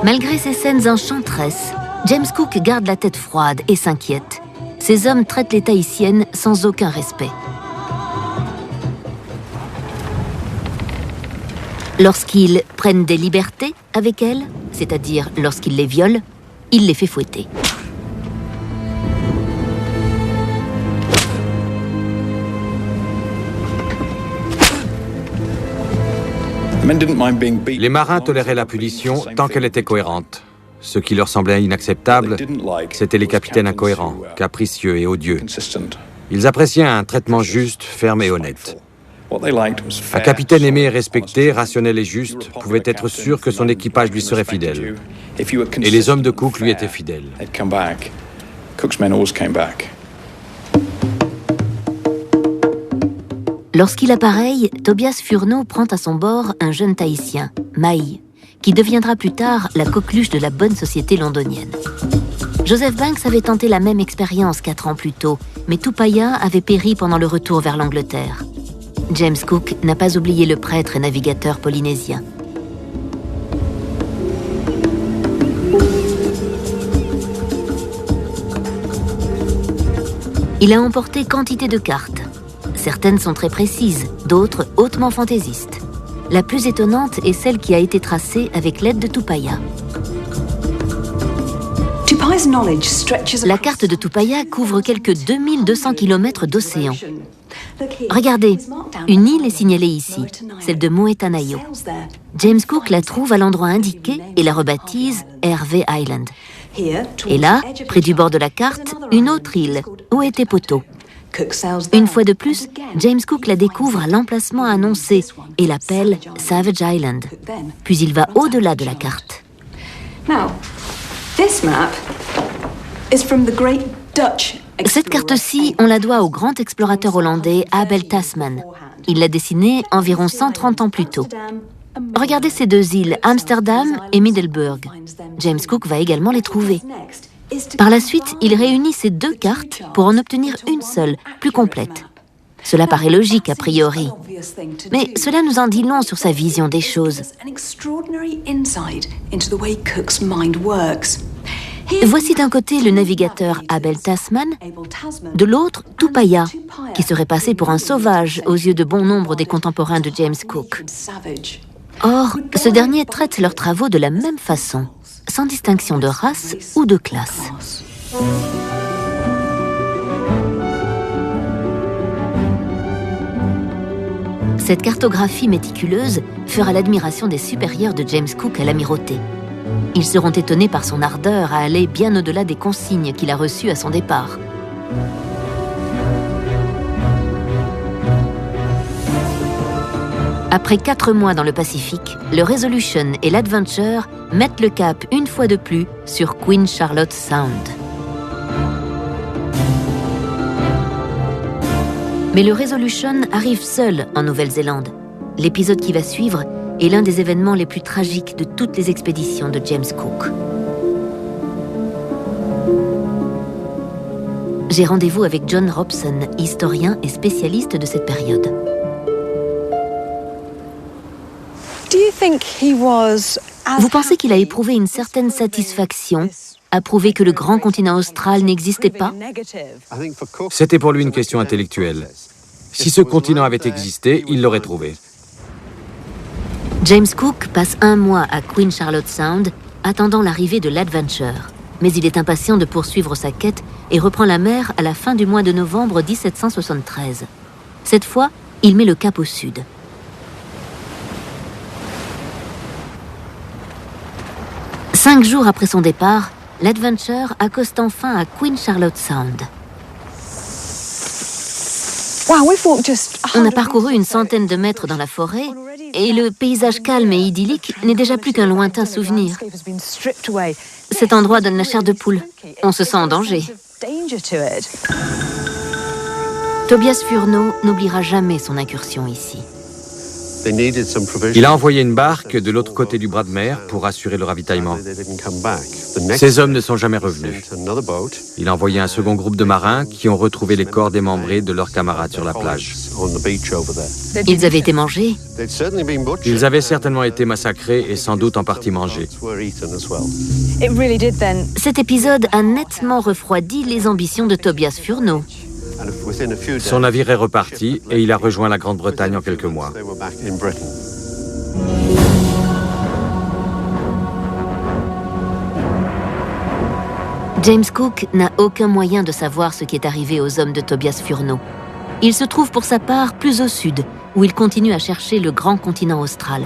Malgré ces scènes enchanteresses, James Cook garde la tête froide et s'inquiète. Ses hommes traitent les Tahitiennes sans aucun respect. Lorsqu'ils prennent des libertés avec elles, c'est-à-dire lorsqu'ils les violent, il les fait fouetter.
Les marins toléraient la punition tant qu'elle était cohérente. Ce qui leur semblait inacceptable, c'étaient les capitaines incohérents, capricieux et odieux. Ils appréciaient un traitement juste, ferme et honnête. Un capitaine aimé et respecté, rationnel et juste, pouvait être sûr que son équipage lui serait fidèle. Et les hommes de Cook lui étaient fidèles.
Lorsqu'il appareille, Tobias Furneaux prend à son bord un jeune Tahitien, Maï, qui deviendra plus tard la coqueluche de la bonne société londonienne. Joseph Banks avait tenté la même expérience 4 ans plus tôt, mais Tupaya avait péri pendant le retour vers l'Angleterre. James Cook n'a pas oublié le prêtre et navigateur polynésien. Il a emporté quantité de cartes. Certaines sont très précises, d'autres hautement fantaisistes. La plus étonnante est celle qui a été tracée avec l'aide de Tupaya. La carte de Tupaya couvre quelques 2200 km d'océan. Regardez, une île est signalée ici, celle de Moetanayo. James Cook la trouve à l'endroit indiqué et la rebaptise Hervey Island. Et là, près du bord de la carte, une autre île, Oetepoto. Une fois de plus, James Cook la découvre à l'emplacement annoncé et l'appelle Savage Island. Puis il va au-delà de la carte. Cette carte-ci, on la doit au grand explorateur hollandais Abel Tasman. Il l'a dessinée environ 130 ans plus tôt. Regardez ces deux îles, Amsterdam et Middelburg. James Cook va également les trouver. Par la suite, il réunit ces deux cartes pour en obtenir une seule, plus complète. Cela paraît logique a priori, mais cela nous en dit long sur sa vision des choses. Voici d'un côté le navigateur Abel Tasman, de l'autre Tupaya, qui serait passé pour un sauvage aux yeux de bon nombre des contemporains de James Cook. Or, ce dernier traite leurs travaux de la même façon, sans distinction de race ou de classe. Cette cartographie méticuleuse fera l'admiration des supérieurs de James Cook à l'amirauté. Ils seront étonnés par son ardeur à aller bien au-delà des consignes qu'il a reçues à son départ. Après 4 mois dans le Pacifique, le Resolution et l'Adventure mettent le cap une fois de plus sur Queen Charlotte Sound. Mais le Resolution arrive seul en Nouvelle-Zélande. L'épisode qui va suivre est l'un des événements les plus tragiques de toutes les expéditions de James Cook. J'ai rendez-vous avec John Robson, historien et spécialiste de cette période. Vous pensez qu'il a éprouvé une certaine satisfaction à prouver que le grand continent austral n'existait pas?
C'était pour lui une question intellectuelle. Si ce continent avait existé, il l'aurait trouvé.
James Cook passe 1 mois à Queen Charlotte Sound, attendant l'arrivée de l'Adventure. Mais il est impatient de poursuivre sa quête et reprend la mer à la fin du mois de novembre 1773. Cette fois, il met le cap au sud. Cinq jours après son départ, l'Adventure accoste enfin à Queen Charlotte Sound. On a parcouru une centaine de mètres dans la forêt et le paysage calme et idyllique n'est déjà plus qu'un lointain souvenir. Cet endroit donne la chair de poule. On se sent en danger. Tobias Furneaux n'oubliera jamais son incursion ici.
Il a envoyé une barque de l'autre côté du bras de mer pour assurer le ravitaillement. Ces hommes ne sont jamais revenus. Il a envoyé un second groupe de marins qui ont retrouvé les corps démembrés de leurs camarades sur la plage.
Ils avaient été mangés?
Ils avaient certainement été massacrés et sans doute en partie mangés.
Cet épisode a nettement refroidi les ambitions de Tobias Furneaux.
Son navire est reparti et il a rejoint la Grande-Bretagne en quelques mois.
James Cook n'a aucun moyen de savoir ce qui est arrivé aux hommes de Tobias Furneaux. Il se trouve pour sa part plus au sud, où il continue à chercher le grand continent austral.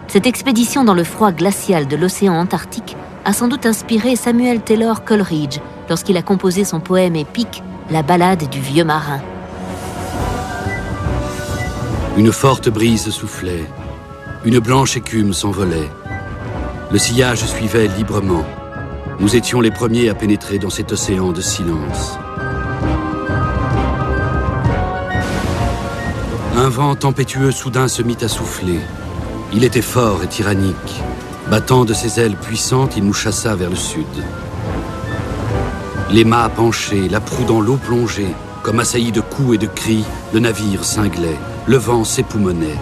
Cette expédition dans le froid glacial de l'océan Antarctique a sans doute inspiré Samuel Taylor Coleridge lorsqu'il a composé son poème épique « La ballade du vieux marin ».
Une forte brise soufflait, une blanche écume s'envolait. Le sillage suivait librement. Nous étions les premiers à pénétrer dans cet océan de silence. Un vent tempétueux soudain se mit à souffler. Il était fort et tyrannique. Battant de ses ailes puissantes, il nous chassa vers le sud. Les mâts penchés, la proue dans l'eau plongée, comme assailli de coups et de cris, le navire cinglait, le vent s'époumonnait.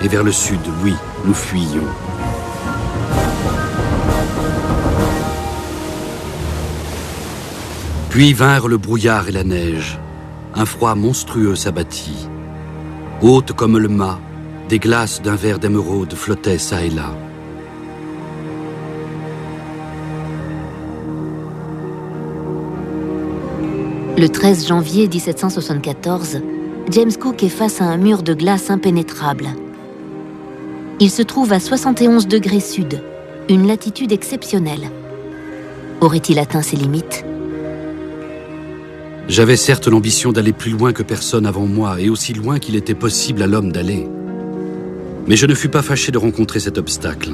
Et vers le sud, oui, nous fuyions. Puis vinrent le brouillard et la neige. Un froid monstrueux s'abattit. Hautes comme le mât, des glaces d'un vert d'émeraude flottaient çà et là.
Le 13 janvier 1774, James Cook est face à un mur de glace impénétrable. Il se trouve à 71 degrés sud, une latitude exceptionnelle. Aurait-il atteint ses limites ?
J'avais certes l'ambition d'aller plus loin que personne avant moi et aussi loin qu'il était possible à l'homme d'aller. Mais je ne fus pas fâché de rencontrer cet obstacle.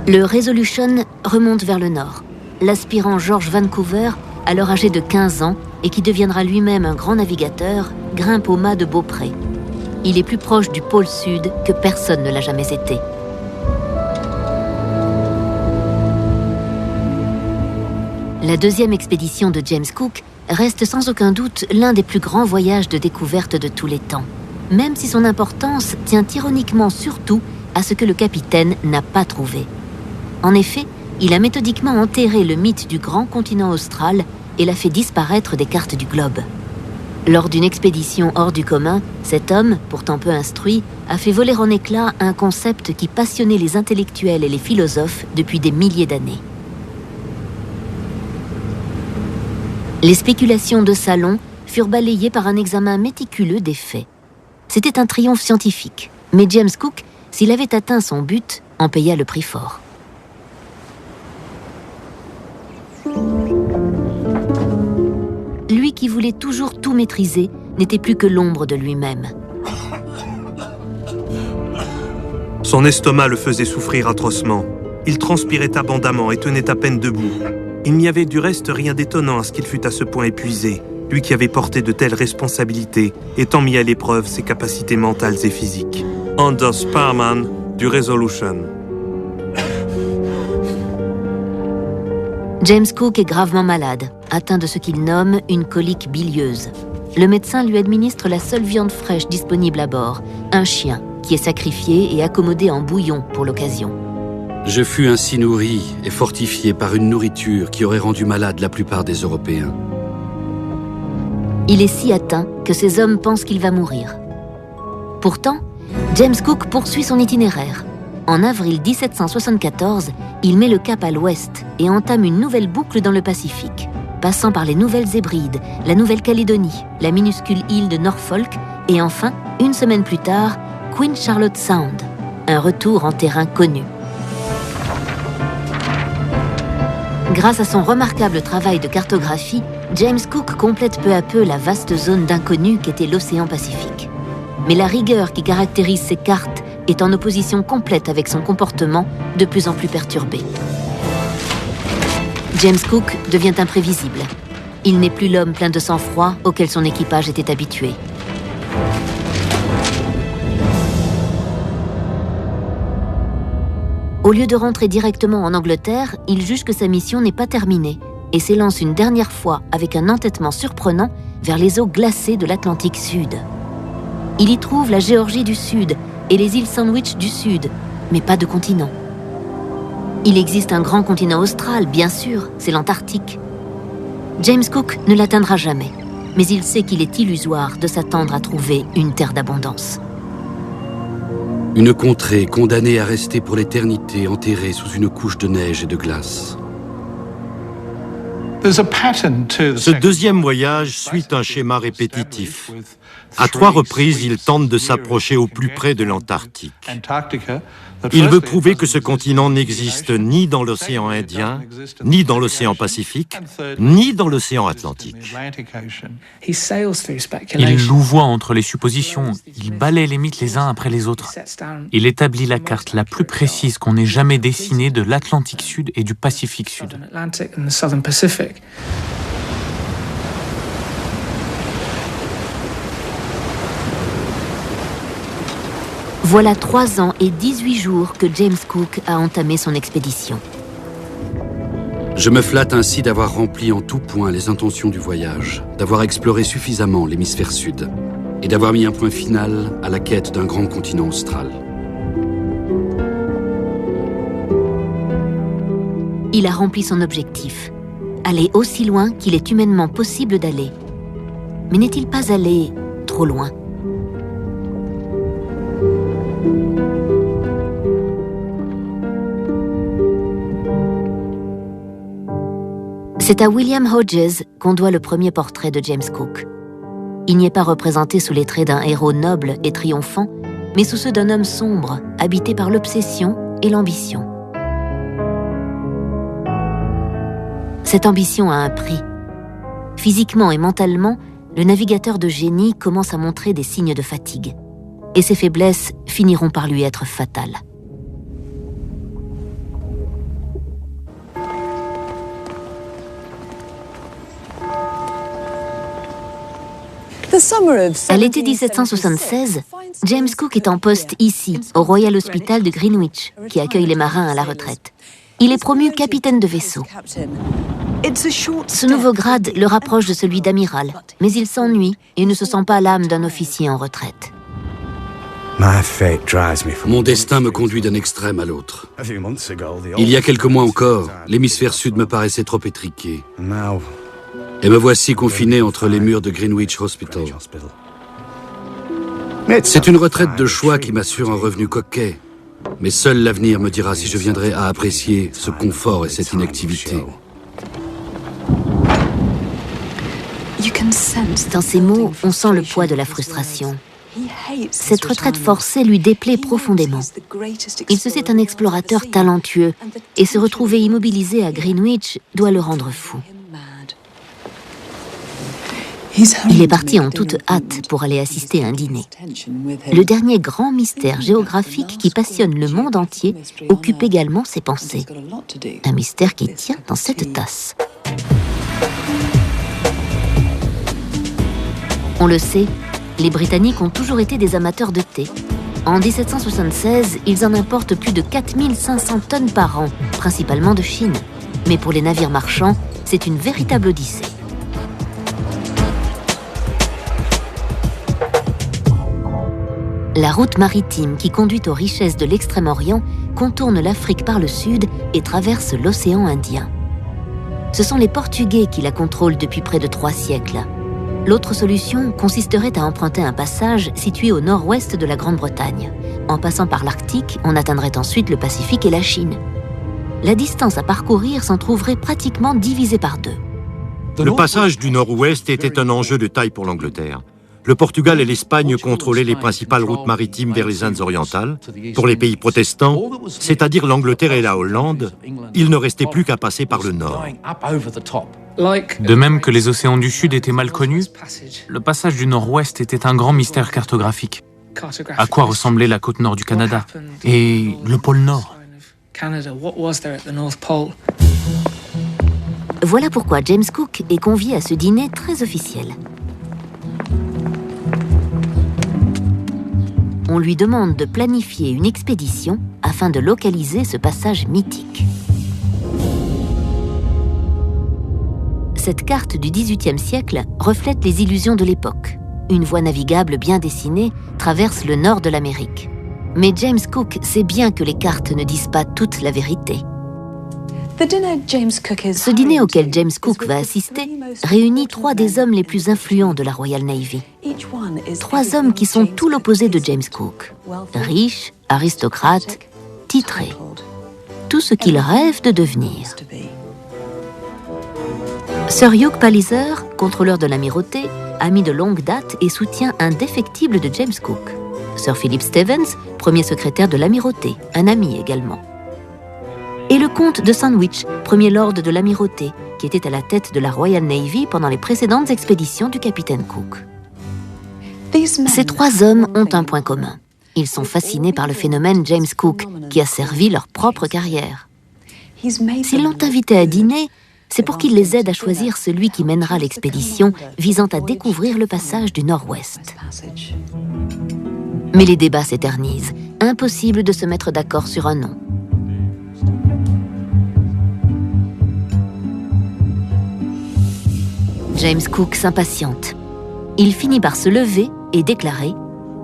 Le Resolution remonte vers le nord. L'aspirant George Vancouver, alors âgé de 15 ans et qui deviendra lui-même un grand navigateur, grimpe au mât de Beaupré. Il est plus proche du pôle sud que personne ne l'a jamais été. La deuxième expédition de James Cook reste sans aucun doute l'un des plus grands voyages de découverte de tous les temps, même si son importance tient ironiquement surtout à ce que le capitaine n'a pas trouvé. En effet, il a méthodiquement enterré le mythe du grand continent austral et l'a fait disparaître des cartes du globe. Lors d'une expédition hors du commun, cet homme, pourtant peu instruit, a fait voler en éclats un concept qui passionnait les intellectuels et les philosophes depuis des milliers d'années. Les spéculations de salon furent balayées par un examen méticuleux des faits. C'était un triomphe scientifique, mais James Cook, s'il avait atteint son but, en paya le prix fort. Lui qui voulait toujours tout maîtriser n'était plus que l'ombre de lui-même.
Son estomac le faisait souffrir atrocement. Il transpirait abondamment et tenait à peine debout. Il n'y avait du reste rien d'étonnant à ce qu'il fût à ce point épuisé, lui qui avait porté de telles responsabilités, étant mis à l'épreuve ses capacités mentales et physiques. Anders Sparman, du Resolution.
James Cook est gravement malade, atteint de ce qu'il nomme une colique bilieuse. Le médecin lui administre la seule viande fraîche disponible à bord, un chien, qui est sacrifié et accommodé en bouillon pour l'occasion.
Je fus ainsi nourri et fortifié par une nourriture qui aurait rendu malade la plupart des Européens.
Il est si atteint que ses hommes pensent qu'il va mourir. Pourtant, James Cook poursuit son itinéraire. En avril 1774, il met le cap à l'ouest et entame une nouvelle boucle dans le Pacifique, passant par les Nouvelles-Hébrides, la Nouvelle-Calédonie, la minuscule île de Norfolk et enfin, une semaine plus tard, Queen Charlotte Sound, un retour en terrain connu. Grâce à son remarquable travail de cartographie, James Cook complète peu à peu la vaste zone d'inconnu qu'était l'océan Pacifique. Mais la rigueur qui caractérise ses cartes est en opposition complète avec son comportement de plus en plus perturbé. James Cook devient imprévisible. Il n'est plus l'homme plein de sang-froid auquel son équipage était habitué. Au lieu de rentrer directement en Angleterre, il juge que sa mission n'est pas terminée et s'élance une dernière fois avec un entêtement surprenant vers les eaux glacées de l'Atlantique Sud. Il y trouve la Géorgie du Sud et les îles Sandwich du Sud, mais pas de continent. Il existe un grand continent austral, bien sûr, c'est l'Antarctique. James Cook ne l'atteindra jamais. mais il sait qu'il est illusoire de s'attendre à trouver une terre d'abondance.
Une contrée condamnée à rester pour l'éternité enterrée sous une couche de neige et de glace.
Ce deuxième voyage suit un schéma répétitif. À 3 reprises, il tente de s'approcher au plus près de l'Antarctique. Il veut prouver que ce continent n'existe ni dans l'océan Indien, ni dans l'océan Pacifique, ni dans l'océan Atlantique.
Il louvoie entre les suppositions, il balaie les mythes les uns après les autres. Il établit la carte la plus précise qu'on ait jamais dessinée de l'Atlantique Sud et du Pacifique Sud.
Voilà 3 ans et 18 jours que James Cook a entamé son expédition.
Je me flatte ainsi d'avoir rempli en tout point les intentions du voyage, d'avoir exploré suffisamment l'hémisphère sud et d'avoir mis un point final à la quête d'un grand continent austral.
Il a rempli son objectif, aller aussi loin qu'il est humainement possible d'aller. Mais n'est-il pas allé trop loin ? C'est à William Hodges qu'on doit le premier portrait de James Cook. Il n'y est pas représenté sous les traits d'un héros noble et triomphant, mais sous ceux d'un homme sombre, habité par l'obsession et l'ambition. Cette ambition a un prix. Physiquement et mentalement, le navigateur de génie commence à montrer des signes de fatigue. Et ses faiblesses finiront par lui être fatales. À l'été 1776, James Cook est en poste ici, au Royal Hospital de Greenwich, qui accueille les marins à la retraite. Il est promu capitaine de vaisseau. Ce nouveau grade le rapproche de celui d'amiral, mais il s'ennuie et ne se sent pas l'âme d'un officier en retraite.
Mon destin me conduit d'un extrême à l'autre. Il y a quelques mois encore, l'hémisphère sud me paraissait trop étriqué. Et me voici confiné entre les murs de Greenwich Hospital. C'est une retraite de choix qui m'assure un revenu coquet. Mais seul l'avenir me dira si je viendrai à apprécier ce confort et cette inactivité.
Dans ces mots, on sent le poids de la frustration. Cette retraite forcée lui déplaît profondément. Il se sait un explorateur talentueux et se retrouver immobilisé à Greenwich doit le rendre fou. Il est parti en toute hâte pour aller assister à un dîner. Le dernier grand mystère géographique qui passionne le monde entier occupe également ses pensées. Un mystère qui tient dans cette tasse. On le sait, les Britanniques ont toujours été des amateurs de thé. En 1776, ils en importent plus de 4500 tonnes par an, principalement de Chine. Mais pour les navires marchands, c'est une véritable odyssée. La route maritime qui conduit aux richesses de l'Extrême-Orient contourne l'Afrique par le sud et traverse l'océan Indien. Ce sont les Portugais qui la contrôlent depuis près de 3 siècles. L'autre solution consisterait à emprunter un passage situé au nord-ouest de la Grande-Bretagne. En passant par l'Arctique, on atteindrait ensuite le Pacifique et la Chine. La distance à parcourir s'en trouverait pratiquement divisée par 2.
Le passage du nord-ouest était un enjeu de taille pour l'Angleterre. Le Portugal et l'Espagne contrôlaient les principales routes maritimes vers les Indes orientales. Pour les pays protestants, c'est-à-dire l'Angleterre et la Hollande, il ne restait plus qu'à passer par le nord.
De même que les océans du Sud étaient mal connus, le passage du Nord-Ouest était un grand mystère cartographique. À quoi ressemblait la côte nord du Canada et le pôle Nord?
Voilà pourquoi James Cook est convié à ce dîner très officiel. On lui demande de planifier une expédition afin de localiser ce passage mythique. Cette carte du XVIIIe siècle reflète les illusions de l'époque. Une voie navigable bien dessinée traverse le nord de l'Amérique. Mais James Cook sait bien que les cartes ne disent pas toute la vérité. Ce dîner auquel James Cook va assister réunit 3 des hommes les plus influents de la Royal Navy. 3 hommes qui sont tout l'opposé de James Cook. Riches, aristocrates, titrés. Tout ce qu'ils rêvent de devenir. Sir Hugh Palliser, contrôleur de l'amirauté, ami de longue date et soutien indéfectible de James Cook. Sir Philip Stevens, premier secrétaire de l'amirauté, un ami également. Et le comte de Sandwich, premier lord de l'amirauté, qui était à la tête de la Royal Navy pendant les précédentes expéditions du capitaine Cook. Ces 3 hommes ont un point commun. Ils sont fascinés par le phénomène James Cook, qui a servi leur propre carrière. S'ils l'ont invité à dîner, c'est pour qu'il les aide à choisir celui qui mènera l'expédition visant à découvrir le passage du Nord-Ouest. Mais les débats s'éternisent. Impossible de se mettre d'accord sur un nom. James Cook s'impatiente. Il finit par se lever et déclarer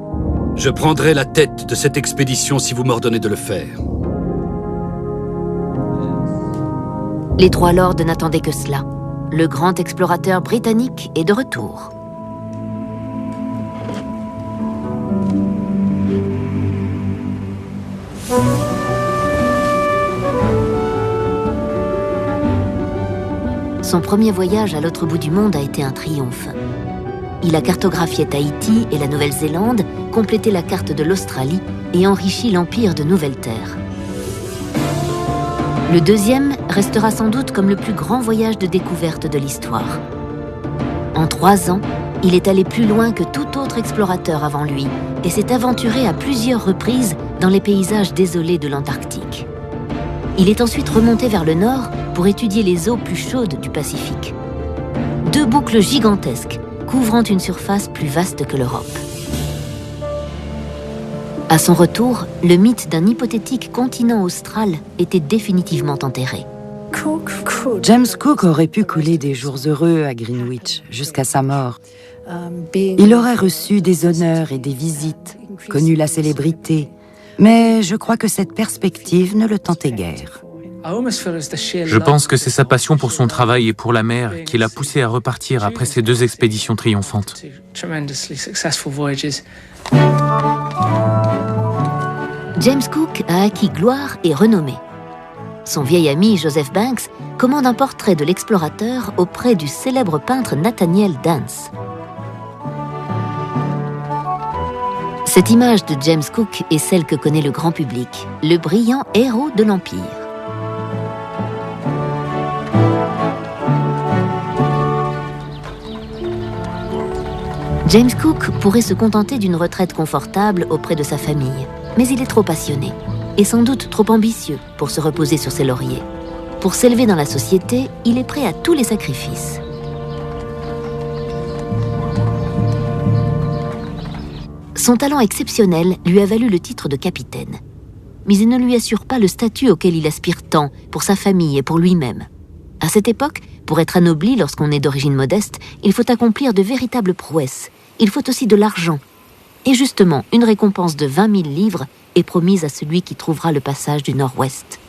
«
Je prendrai la tête de cette expédition si vous m'ordonnez de le faire. »
Les 3 lords n'attendaient que cela. Le grand explorateur britannique est de retour. Son premier voyage à l'autre bout du monde a été un triomphe. Il a cartographié Tahiti et la Nouvelle-Zélande, complété la carte de l'Australie et enrichi l'empire de Nouvelle-Terre. Le deuxième restera sans doute comme le plus grand voyage de découverte de l'histoire. En 3 ans, il est allé plus loin que tout autre explorateur avant lui et s'est aventuré à plusieurs reprises dans les paysages désolés de l'Antarctique. Il est ensuite remonté vers le nord pour étudier les eaux plus chaudes du Pacifique. 2 boucles gigantesques couvrant une surface plus vaste que l'Europe. À son retour, le mythe d'un hypothétique continent austral était définitivement enterré.
James Cook aurait pu couler des jours heureux à Greenwich jusqu'à sa mort. Il aurait reçu des honneurs et des visites, connu la célébrité, mais je crois que cette perspective ne le tentait guère.
Je pense que c'est sa passion pour son travail et pour la mer qui l'a poussé à repartir après ces 2 expéditions triomphantes.
James Cook a acquis gloire et renommée. Son vieil ami Joseph Banks commande un portrait de l'explorateur auprès du célèbre peintre Nathaniel Dance. Cette image de James Cook est celle que connaît le grand public, le brillant héros de l'Empire. James Cook pourrait se contenter d'une retraite confortable auprès de sa famille, mais il est trop passionné, et sans doute trop ambitieux pour se reposer sur ses lauriers. Pour s'élever dans la société, il est prêt à tous les sacrifices. Son talent exceptionnel lui a valu le titre de capitaine. Mais il ne lui assure pas le statut auquel il aspire tant, pour sa famille et pour lui-même. À cette époque, pour être anobli lorsqu'on est d'origine modeste, il faut accomplir de véritables prouesses. Il faut aussi de l'argent. Et justement, une récompense de 20 000 livres est promise à celui qui trouvera le passage du Nord-Ouest.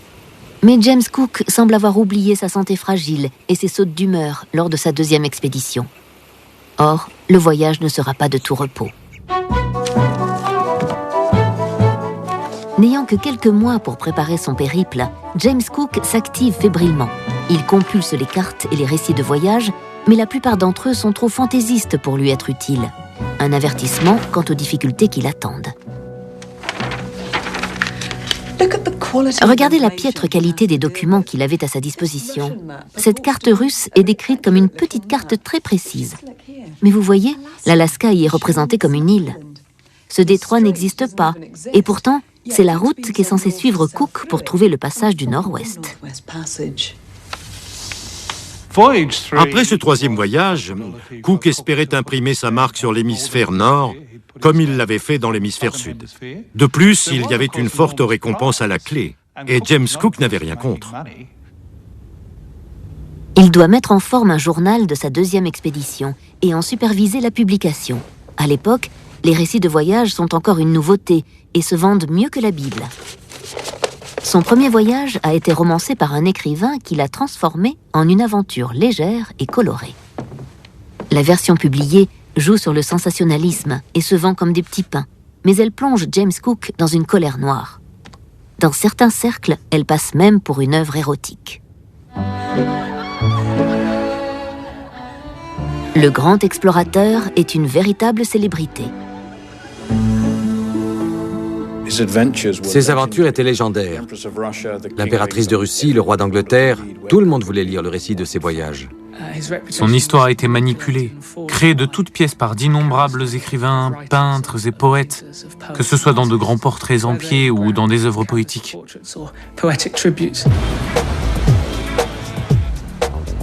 Mais James Cook semble avoir oublié sa santé fragile et ses sautes d'humeur lors de sa 2e expédition. Or, le voyage ne sera pas de tout repos. N'ayant que quelques mois pour préparer son périple, James Cook s'active fébrilement. Il compulse les cartes et les récits de voyage, mais la plupart d'entre eux sont trop fantaisistes pour lui être utiles. Un avertissement quant aux difficultés qui l'attendent. Regardez la piètre qualité des documents qu'il avait à sa disposition. Cette carte russe est décrite comme une petite carte très précise. Mais vous voyez, l'Alaska y est représenté comme une île. Ce détroit n'existe pas, et pourtant, c'est la route qu'est censé suivre Cook pour trouver le passage du Nord-Ouest.
Après ce 3e voyage, Cook espérait imprimer sa marque sur l'hémisphère nord, comme il l'avait fait dans l'hémisphère sud. De plus, il y avait une forte récompense à la clé, et James Cook n'avait rien contre.
Il doit mettre en forme un journal de sa 2e expédition et en superviser la publication. À l'époque, les récits de voyage sont encore une nouveauté et se vendent mieux que la Bible. Son premier voyage a été romancé par un écrivain qui l'a transformé en une aventure légère et colorée. La version publiée joue sur le sensationnalisme et se vend comme des petits pains, mais elle plonge James Cook dans une colère noire. Dans certains cercles, elle passe même pour une œuvre érotique. Le grand explorateur est une véritable célébrité.
Ses aventures étaient légendaires. L'impératrice de Russie, le roi d'Angleterre, tout le monde voulait lire le récit de ses voyages.
Son histoire a été manipulée, créée de toutes pièces par d'innombrables écrivains, peintres et poètes, que ce soit dans de grands portraits en pied ou dans des œuvres poétiques.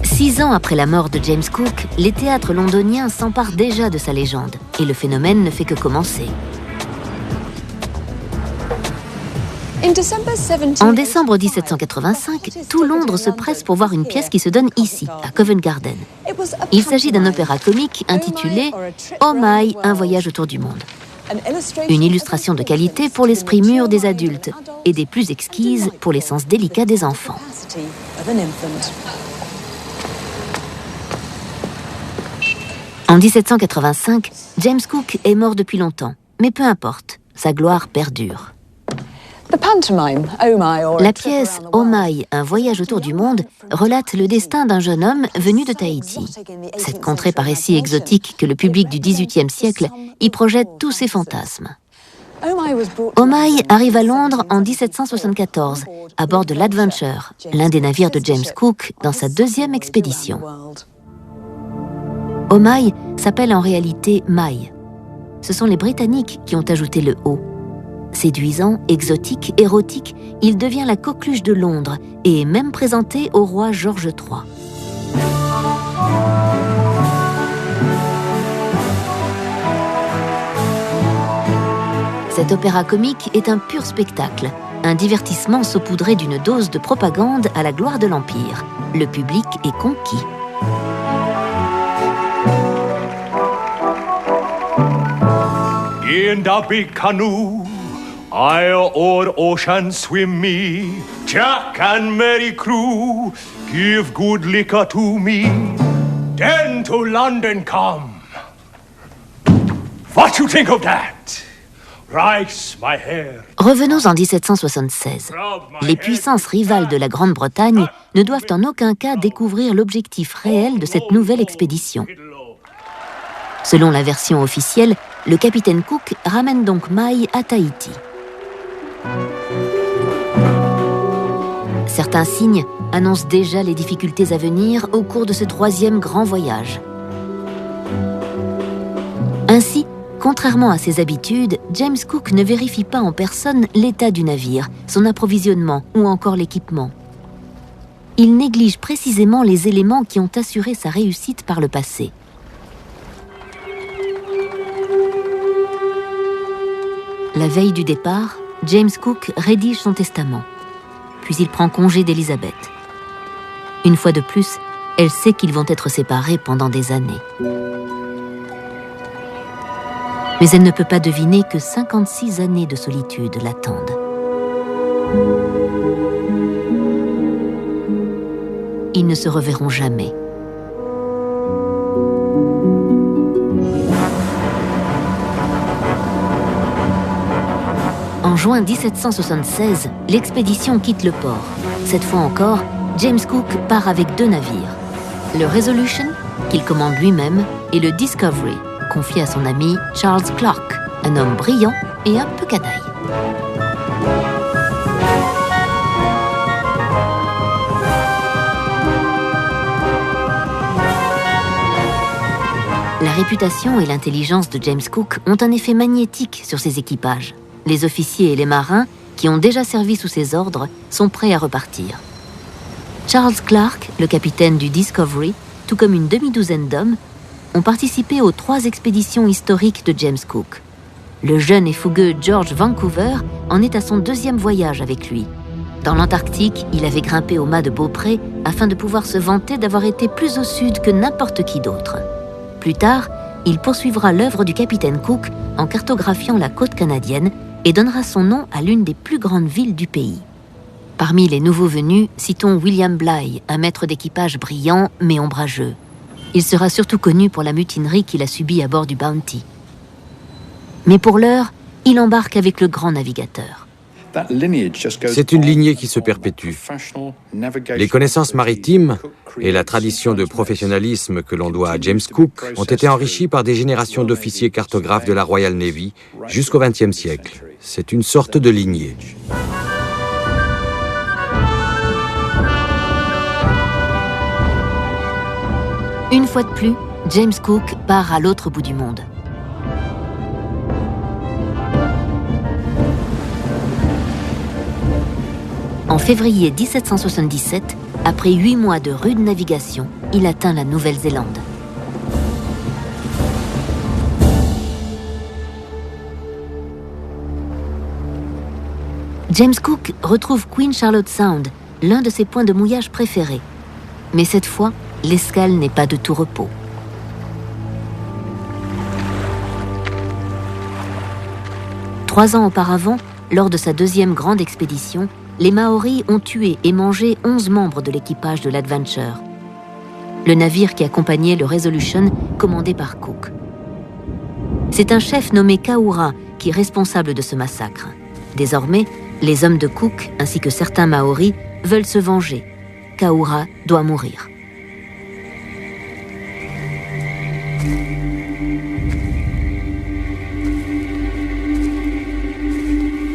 6 ans après la mort de James Cook, les théâtres londoniens s'emparent déjà de sa légende, et le phénomène ne fait que commencer. En décembre 1785, tout Londres se presse pour voir une pièce qui se donne ici, à Covent Garden. Il s'agit d'un opéra comique intitulé « Oh My, un voyage autour du monde ». Une illustration de qualité pour l'esprit mûr des adultes et des plus exquises pour les sens délicats des enfants. En 1785, James Cook est mort depuis longtemps, mais peu importe, sa gloire perdure. La pièce « Oh My, un voyage autour du monde » relate le destin d'un jeune homme venu de Tahiti. Cette contrée paraît si exotique que le public du XVIIIe siècle y projette tous ses fantasmes. Oh My arrive à Londres en 1774, à bord de l'Adventure, l'un des navires de James Cook dans sa 2e expédition. Oh My s'appelle en réalité My. Ce sont les Britanniques qui ont ajouté le « O ». Séduisant, exotique, érotique, il devient la coqueluche de Londres et est même présenté au roi George III. Cet opéra comique est un pur spectacle, un divertissement saupoudré d'une dose de propagande à la gloire de l'Empire. Le public est conquis.
In the big canoe, I'll o'er ocean swim me, Jack and Mary crew, give good liquor to me, then to London come. What you think of that? Rice my hair.
Revenons en 1776. Les puissances rivales de la Grande-Bretagne ne doivent en aucun cas découvrir l'objectif réel de cette nouvelle expédition. Selon la version officielle, le capitaine Cook ramène donc My à Tahiti. Certains signes annoncent déjà les difficultés à venir au cours de ce 3e grand voyage. Ainsi, contrairement à ses habitudes, James Cook ne vérifie pas en personne l'état du navire, son approvisionnement ou encore l'équipement. Il néglige précisément les éléments qui ont assuré sa réussite par le passé. La veille du départ, James Cook rédige son testament. Puis il prend congé d'Elizabeth. Une fois de plus, elle sait qu'ils vont être séparés pendant des années. Mais elle ne peut pas deviner que 56 années de solitude l'attendent. Ils ne se reverront jamais. En juin 1776, l'expédition quitte le port. Cette fois encore, James Cook part avec 2 navires. Le Resolution, qu'il commande lui-même, et le Discovery, confié à son ami Charles Clark, un homme brillant et un peu canaille. La réputation et l'intelligence de James Cook ont un effet magnétique sur ses équipages. Les officiers et les marins, qui ont déjà servi sous ses ordres, sont prêts à repartir. Charles Clark, le capitaine du Discovery, tout comme une demi-douzaine d'hommes, ont participé aux 3 expéditions historiques de James Cook. Le jeune et fougueux George Vancouver en est à son 2e voyage avec lui. Dans l'Antarctique, il avait grimpé au mât de Beaupré afin de pouvoir se vanter d'avoir été plus au sud que n'importe qui d'autre. Plus tard, il poursuivra l'œuvre du capitaine Cook en cartographiant la côte canadienne et donnera son nom à l'une des plus grandes villes du pays. Parmi les nouveaux venus, citons William Bligh, un maître d'équipage brillant mais ombrageux. Il sera surtout connu pour la mutinerie qu'il a subie à bord du Bounty. Mais pour l'heure, il embarque avec le grand navigateur.
C'est une lignée qui se perpétue. Les connaissances maritimes et la tradition de professionnalisme que l'on doit à James Cook ont été enrichies par des générations d'officiers cartographes de la Royal Navy jusqu'au XXe siècle. C'est une sorte de lignée.
Une fois de plus, James Cook part à l'autre bout du monde. En février 1777, après 8 mois de rude navigation, il atteint la Nouvelle-Zélande. James Cook retrouve Queen Charlotte Sound, l'un de ses points de mouillage préférés. Mais cette fois, l'escale n'est pas de tout repos. Trois ans auparavant, lors de sa deuxième grande expédition, les Maoris ont tué et mangé 11 membres de l'équipage de l'Adventure, le navire qui accompagnait le Resolution, commandé par Cook. C'est un chef nommé Kaura qui est responsable de ce massacre. Désormais, les hommes de Cook, ainsi que certains Maoris, veulent se venger. Kaura doit mourir.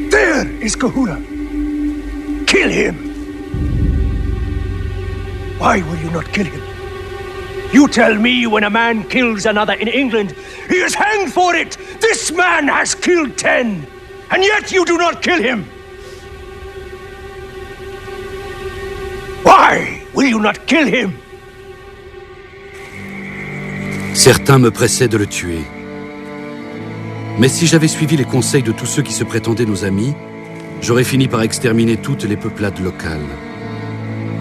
There is Kahuna. Kill him! Why will you not kill him? You tell me when a man kills another in England, he is hanged for it! This man has killed 10, and yet you do not kill him! Why will you not kill him?
Certains me pressaient de le tuer. Mais si j'avais suivi les conseils de tous ceux qui se prétendaient nos amis, j'aurais fini par exterminer toutes les peuplades locales.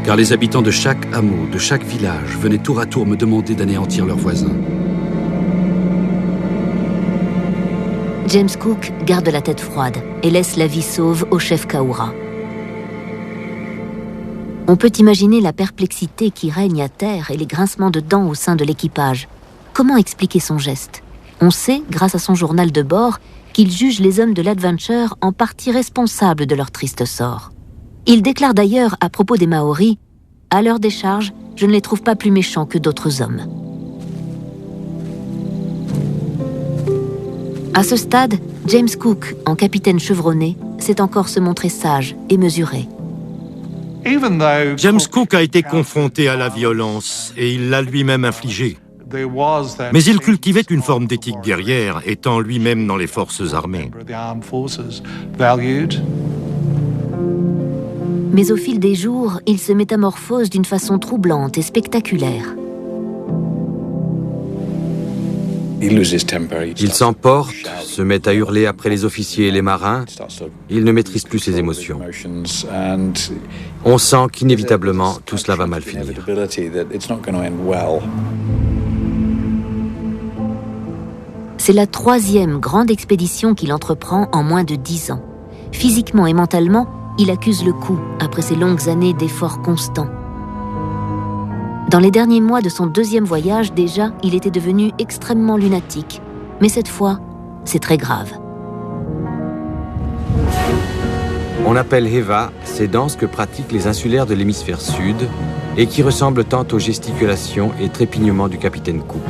Car les habitants de chaque hameau, de chaque village, venaient tour à tour me demander d'anéantir leurs voisins.
James Cook garde la tête froide et laisse la vie sauve au chef Kaura. On peut imaginer la perplexité qui règne à terre et les grincements de dents au sein de l'équipage. Comment expliquer son geste? On sait, grâce à son journal de bord, qu'il juge les hommes de l'Adventure en partie responsables de leur triste sort. Il déclare d'ailleurs à propos des Maoris « À leur décharge, je ne les trouve pas plus méchants que d'autres hommes. » À ce stade, James Cook, en capitaine chevronné, sait encore se montrer sage et mesuré.
James Cook a été confronté à la violence et il l'a lui-même infligée. Mais il cultivait une forme d'éthique guerrière, étant lui-même dans les forces armées.
Mais au fil des jours, il se métamorphose d'une façon troublante et spectaculaire.
Il s'emporte, se met à hurler après les officiers et les marins. Il ne maîtrise plus ses émotions. On sent qu'inévitablement, tout cela va mal finir.
C'est la troisième grande expédition qu'il entreprend en moins de 10 ans. Physiquement et mentalement, il accuse le coup après ses longues années d'efforts constants. Dans les derniers mois de son deuxième voyage, déjà, il était devenu extrêmement lunatique. Mais cette fois, c'est très grave.
On appelle Heva ces danses que pratiquent les insulaires de l'hémisphère sud et qui ressemblent tant aux gesticulations et trépignements du capitaine Cook.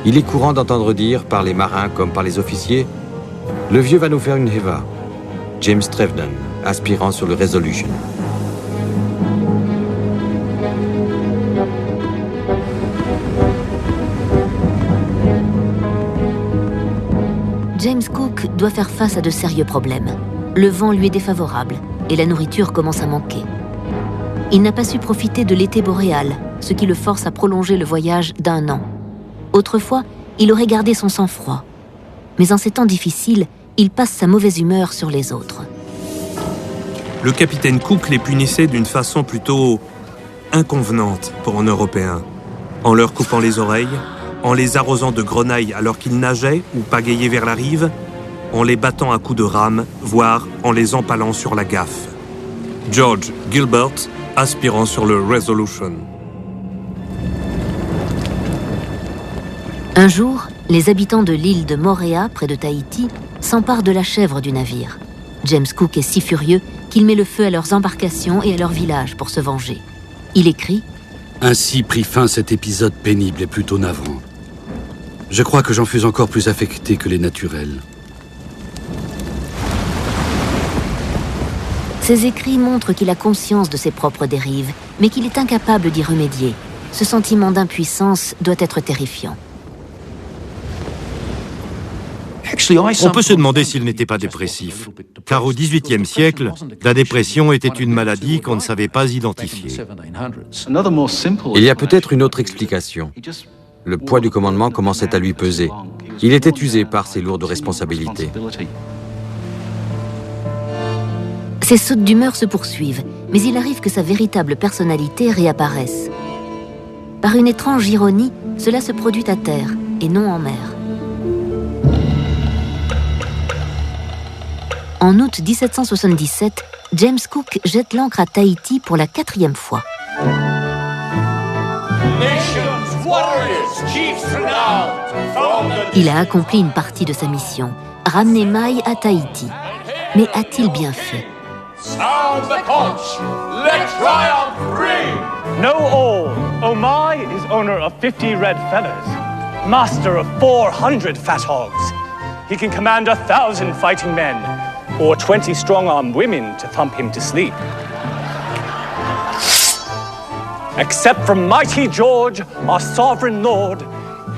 Il est courant d'entendre dire, par les marins comme par les officiers, « Le vieux va nous faire une Heva ». James Trevden, aspirant sur le Resolution.
James Cook doit faire face à de sérieux problèmes. Le vent lui est défavorable et la nourriture commence à manquer. Il n'a pas su profiter de l'été boréal, ce qui le force à prolonger le voyage d'1 an. Autrefois, il aurait gardé son sang-froid. Mais en ces temps difficiles, il passe sa mauvaise humeur sur les autres.
Le capitaine Cook les punissait d'une façon plutôt inconvenante pour un Européen, en leur coupant les oreilles, en les arrosant de grenailles alors qu'ils nageaient ou pagayaient vers la rive, en les battant à coups de rame, voire en les empalant sur la gaffe. George Gilbert, aspirant sur le Resolution.
Un jour, les habitants de l'île de Moorea, près de Tahiti, s'emparent de la chèvre du navire. James Cook est si furieux qu'il met le feu à leurs embarcations et à leur village pour se venger. Il écrit «
Ainsi prit fin cet épisode pénible et plutôt navrant. Je crois que j'en fus encore plus affecté que les naturels. »
Ses écrits montrent qu'il a conscience de ses propres dérives, mais qu'il est incapable d'y remédier. Ce sentiment d'impuissance doit être terrifiant.
On peut se demander s'il n'était pas dépressif, car au XVIIIe siècle, la dépression était une maladie qu'on ne savait pas identifier.
Il y a peut-être une autre explication. Le poids du commandement commençait à lui peser. Il était usé par ses lourdes responsabilités.
Ses sautes d'humeur se poursuivent, mais il arrive que sa véritable personnalité réapparaisse. Par une étrange ironie, cela se produit à terre et non en mer. En août 1777, James Cook jette l'ancre à Tahiti pour la 4e fois. Il a accompli une partie de sa mission, ramener Mai à Tahiti. Mais a-t-il bien fait?
Sound the conch! Let triumph ring!
Know all, Omai is owner of 50 red feathers, master of 400 fat hogs. He can command 1,000 fighting men, or 20 strong-armed women to thump him to sleep. Except from mighty George, our sovereign lord,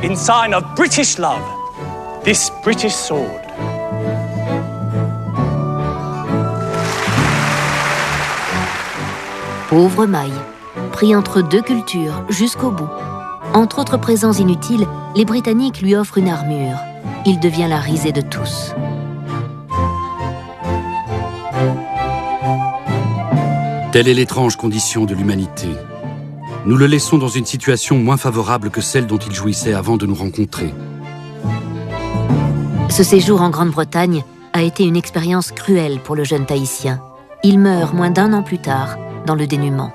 in sign of British love, this British sword.
Pauvre Mai, pris entre deux cultures jusqu'au bout. Entre autres présents inutiles, les Britanniques lui offrent une armure. Il devient la risée de tous.
Telle est l'étrange condition de l'humanité. Nous le laissons dans une situation moins favorable que celle dont il jouissait avant de nous rencontrer.
Ce séjour en Grande-Bretagne a été une expérience cruelle pour le jeune Tahitien. Il meurt moins d'1 an plus tard, dans le dénuement.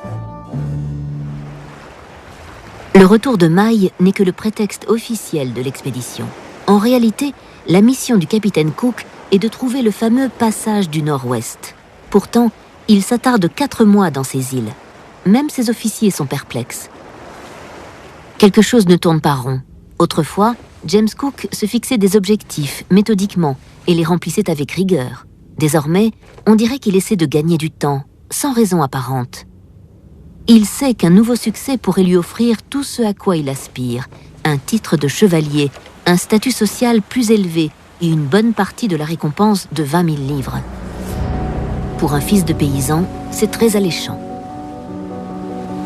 Le retour de Mai n'est que le prétexte officiel de l'expédition. En réalité, la mission du capitaine Cook est de trouver le fameux passage du Nord-Ouest. Pourtant, il s'attarde 4 mois dans ces îles. Même ses officiers sont perplexes. Quelque chose ne tourne pas rond. Autrefois, James Cook se fixait des objectifs méthodiquement et les remplissait avec rigueur. Désormais, on dirait qu'il essaie de gagner du temps, sans raison apparente. Il sait qu'un nouveau succès pourrait lui offrir tout ce à quoi il aspire, un titre de chevalier, un statut social plus élevé et une bonne partie de la récompense de 20 000 livres. Pour un fils de paysan, c'est très alléchant.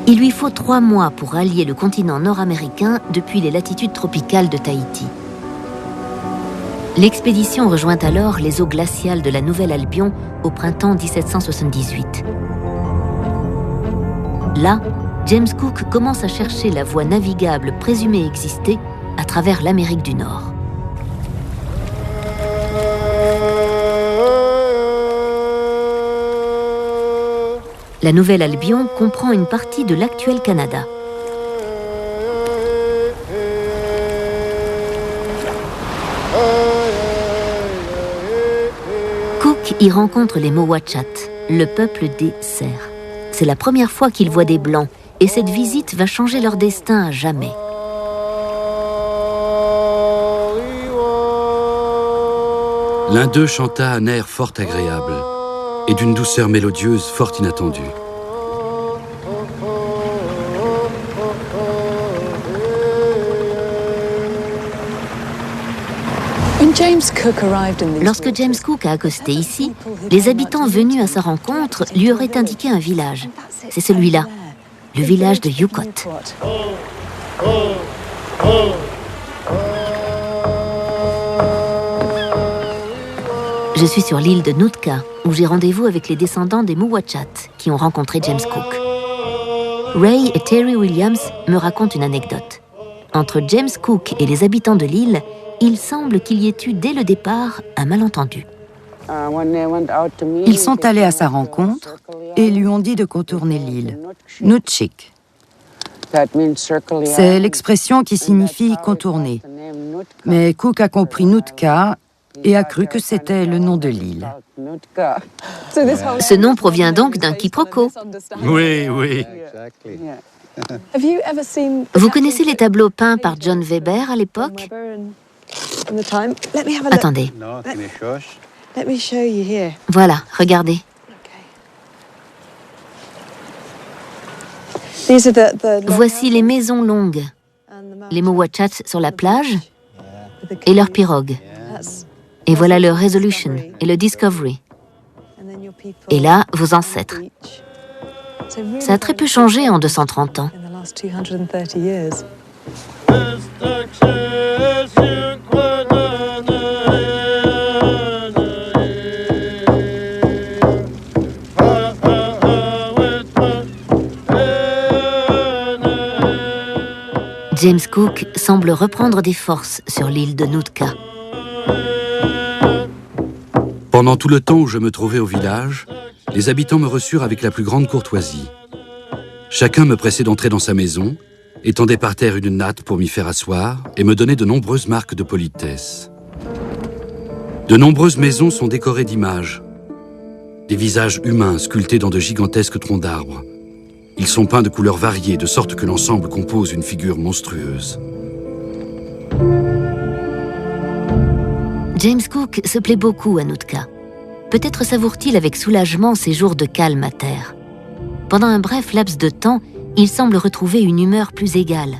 Il lui faut 3 mois pour rallier le continent nord-américain depuis les latitudes tropicales de Tahiti. L'expédition rejoint alors les eaux glaciales de la Nouvelle-Albion au printemps 1778. Là, James Cook commence à chercher la voie navigable présumée exister à travers l'Amérique du Nord. La Nouvelle-Albion comprend une partie de l'actuel Canada. Cook y rencontre les Mowatchats, le peuple des Serres. C'est la première fois qu'il voit des Blancs, et cette visite va changer leur destin à jamais.
L'un d'eux chanta un air fort agréable et d'une douceur mélodieuse fort inattendue.
Lorsque James Cook a accosté ici, les habitants venus à sa rencontre lui auraient indiqué un village. C'est celui-là, le village de Yukot. Je suis sur l'île de Nootka, où j'ai rendez-vous avec les descendants des Mowatchats qui ont rencontré James Cook. Ray et Terry Williams me racontent une anecdote. Entre James Cook et les habitants de l'île, il semble qu'il y ait eu dès le départ un malentendu.
Ils sont allés à sa rencontre et lui ont dit de contourner l'île. Nutchik. C'est l'expression qui signifie contourner. Mais Cook a compris Nootka et a cru que c'était le nom de l'île.
Ce nom provient donc d'un quiproquo.
Oui, oui.
Vous connaissez les tableaux peints par John Weber à l'époque? Attendez. Voilà, regardez. Voici les maisons longues, les Mowatchats sur la plage et leurs pirogues. Et voilà le Resolution et le Discovery. Et là, vos ancêtres. Ça a très peu changé en 230 ans. James Cook semble reprendre des forces sur l'île de Nootka.
Pendant tout le temps où je me trouvais au village, les habitants me reçurent avec la plus grande courtoisie. Chacun me pressait d'entrer dans sa maison, étendait par terre une natte pour m'y faire asseoir et me donnait de nombreuses marques de politesse. De nombreuses maisons sont décorées d'images, des visages humains sculptés dans de gigantesques troncs d'arbres. Ils sont peints de couleurs variées, de sorte que l'ensemble compose une figure monstrueuse.
James Cook se plaît beaucoup à Nootka. Peut-être savoure-t-il avec soulagement ces jours de calme à terre. Pendant un bref laps de temps, il semble retrouver une humeur plus égale.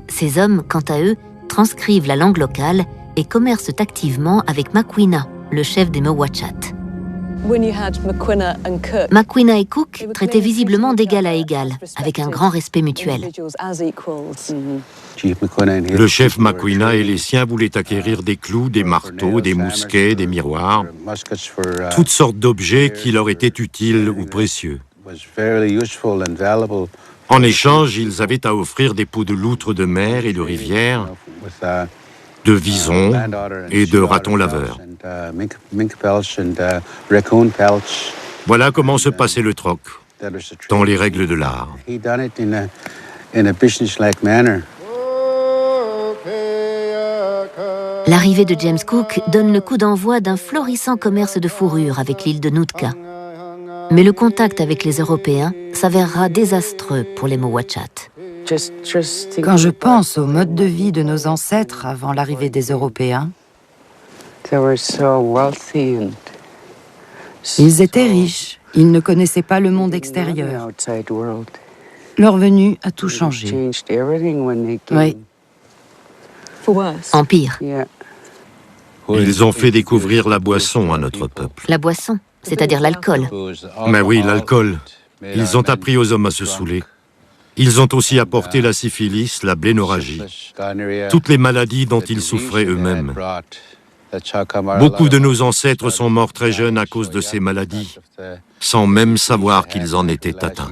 Ces hommes, quant à eux, transcrivent la langue locale et commercent activement avec Maquina, le chef des Mowatchats. Maquina et Cook traitaient visiblement d'égal à égal, avec un grand respect mutuel.
Le chef Maquina et les siens voulaient acquérir des clous, des marteaux, des mousquets, des miroirs, toutes sortes d'objets qui leur étaient utiles ou précieux. En échange, ils avaient à offrir des peaux de loutres de mer et de rivière, de visons et de ratons laveurs. Voilà comment se passait le troc, dans les règles de l'art.
L'arrivée de James Cook donne le coup d'envoi d'un florissant commerce de fourrure avec l'île de Nootka. Mais le contact avec les Européens s'avérera désastreux pour les Mowatchats.
Quand je pense au mode de vie de nos ancêtres avant l'arrivée des Européens, ils étaient riches, ils ne connaissaient pas le monde extérieur. Leur venue a tout changé. Oui.
En pire.
Ils ont fait découvrir la boisson à notre peuple.
La boisson, c'est-à-dire l'alcool.
Mais oui, l'alcool. Ils ont appris aux hommes à se saouler. Ils ont aussi apporté la syphilis, la blénorragie, toutes les maladies dont ils souffraient eux-mêmes. Beaucoup de nos ancêtres sont morts très jeunes à cause de ces maladies, sans même savoir qu'ils en étaient atteints.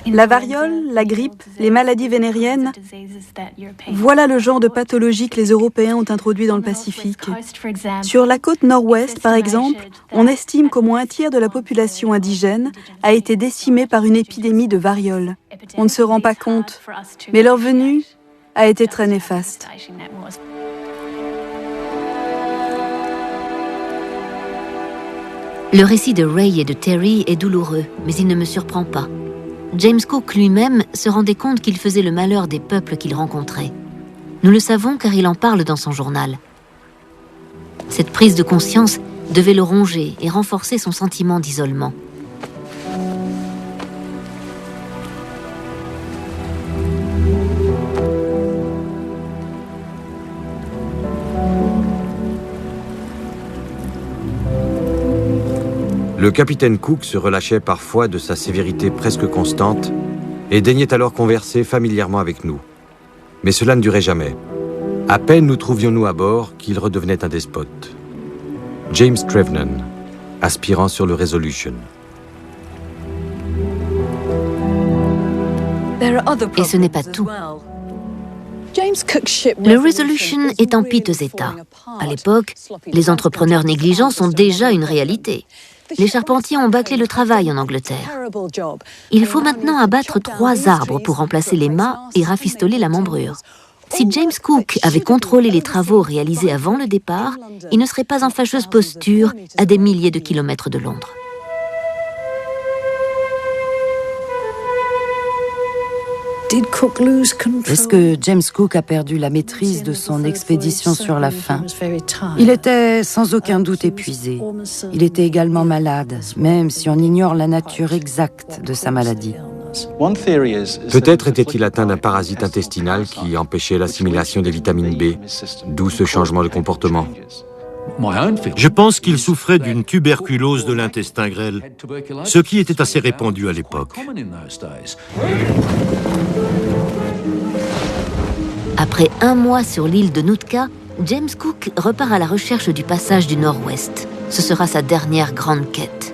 La variole, la grippe, les maladies vénériennes, voilà le genre de pathologie que les Européens ont introduit dans le Pacifique. Sur la côte nord-ouest, par exemple, on estime qu'au moins un tiers de la population indigène a été décimée par une épidémie de variole. On ne se rend pas compte, mais leur venue a été très néfaste.
Le récit de Ray et de Terry est douloureux, mais il ne me surprend pas. James Cook lui-même se rendait compte qu'il faisait le malheur des peuples qu'il rencontrait. Nous le savons car il en parle dans son journal. Cette prise de conscience devait le ronger et renforcer son sentiment d'isolement.
Le capitaine Cook se relâchait parfois de sa sévérité presque constante et daignait alors converser familièrement avec nous. Mais cela ne durait jamais. À peine nous trouvions-nous à bord qu'il redevenait un despote. James Trevnan, aspirant sur le Resolution.
Et ce n'est pas tout. Le Resolution est en piteux état. À l'époque, les entrepreneurs négligents sont déjà une réalité. Les charpentiers ont bâclé le travail en Angleterre. Il faut maintenant abattre 3 arbres pour remplacer les mâts et rafistoler la membrure. Si James Cook avait contrôlé les travaux réalisés avant le départ, il ne serait pas en fâcheuse posture à des milliers de kilomètres de Londres.
Est-ce que James Cook a perdu la maîtrise de son expédition sur la fin? Il était sans aucun doute épuisé. Il était également malade, même si on ignore la nature exacte de sa maladie.
Peut-être était-il atteint d'un parasite intestinal qui empêchait l'assimilation des vitamines B, d'où ce changement de comportement.
Je pense qu'il souffrait d'une tuberculose de l'intestin grêle, ce qui était assez répandu à l'époque.
Après 1 mois sur l'île de Nootka, James Cook repart à la recherche du passage du Nord-Ouest. Ce sera sa dernière grande quête.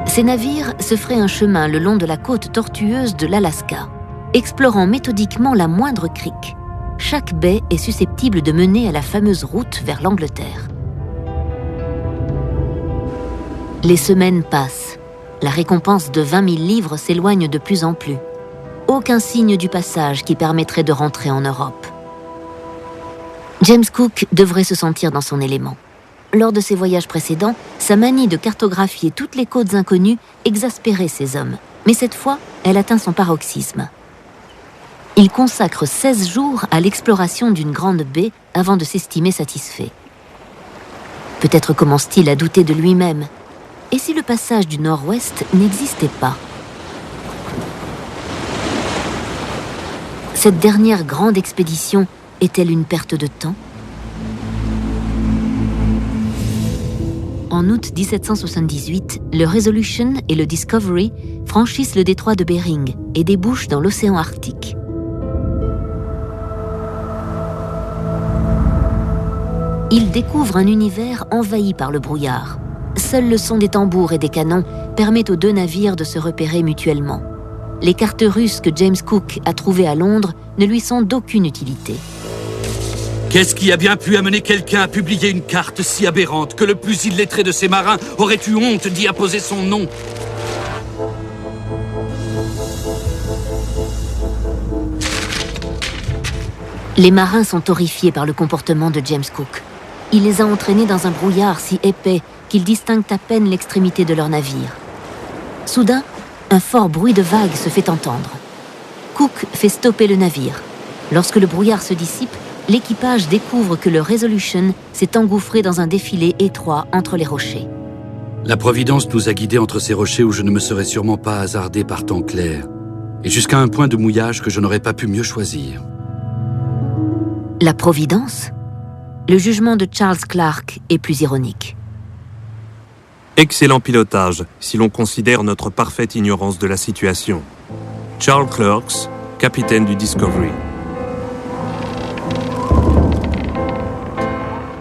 Ces navires se feraient un chemin le long de la côte tortueuse de l'Alaska, explorant méthodiquement la moindre crique. Chaque baie est susceptible de mener à la fameuse route vers l'Angleterre. Les semaines passent. La récompense de 20 000 livres s'éloigne de plus en plus. Aucun signe du passage qui permettrait de rentrer en Europe. James Cook devrait se sentir dans son élément. Lors de ses voyages précédents, sa manie de cartographier toutes les côtes inconnues exaspérait ses hommes. Mais cette fois, elle atteint son paroxysme. Il consacre 16 jours à l'exploration d'une grande baie avant de s'estimer satisfait. Peut-être commence-t-il à douter de lui-même. Et si le passage du Nord-Ouest n'existait pas? Cette dernière grande expédition est-elle une perte de temps? En août 1778, le Resolution et le Discovery franchissent le détroit de Bering et débouchent dans l'océan Arctique. Ils découvrent un univers envahi par le brouillard. Seul le son des tambours et des canons permet aux 2 navires de se repérer mutuellement. Les cartes russes que James Cook a trouvées à Londres ne lui sont d'aucune utilité.
Qu'est-ce qui a bien pu amener quelqu'un à publier une carte si aberrante que le plus illettré de ces marins aurait eu honte d'y apposer son nom?
Les marins sont horrifiés par le comportement de James Cook. Il les a entraînés dans un brouillard si épais qu'ils distinguent à peine l'extrémité de leur navire. Soudain, un fort bruit de vagues se fait entendre. Cook fait stopper le navire. Lorsque le brouillard se dissipe, l'équipage découvre que le Resolution s'est engouffré dans un défilé étroit entre les rochers.
La Providence nous a guidés entre ces rochers où je ne me serais sûrement pas hasardé par temps clair, et jusqu'à un point de mouillage que je n'aurais pas pu mieux choisir.
La Providence? Le jugement de Charles Clark est plus ironique.
Excellent pilotage, si l'on considère notre parfaite ignorance de la situation. Charles Clark, capitaine du Discovery.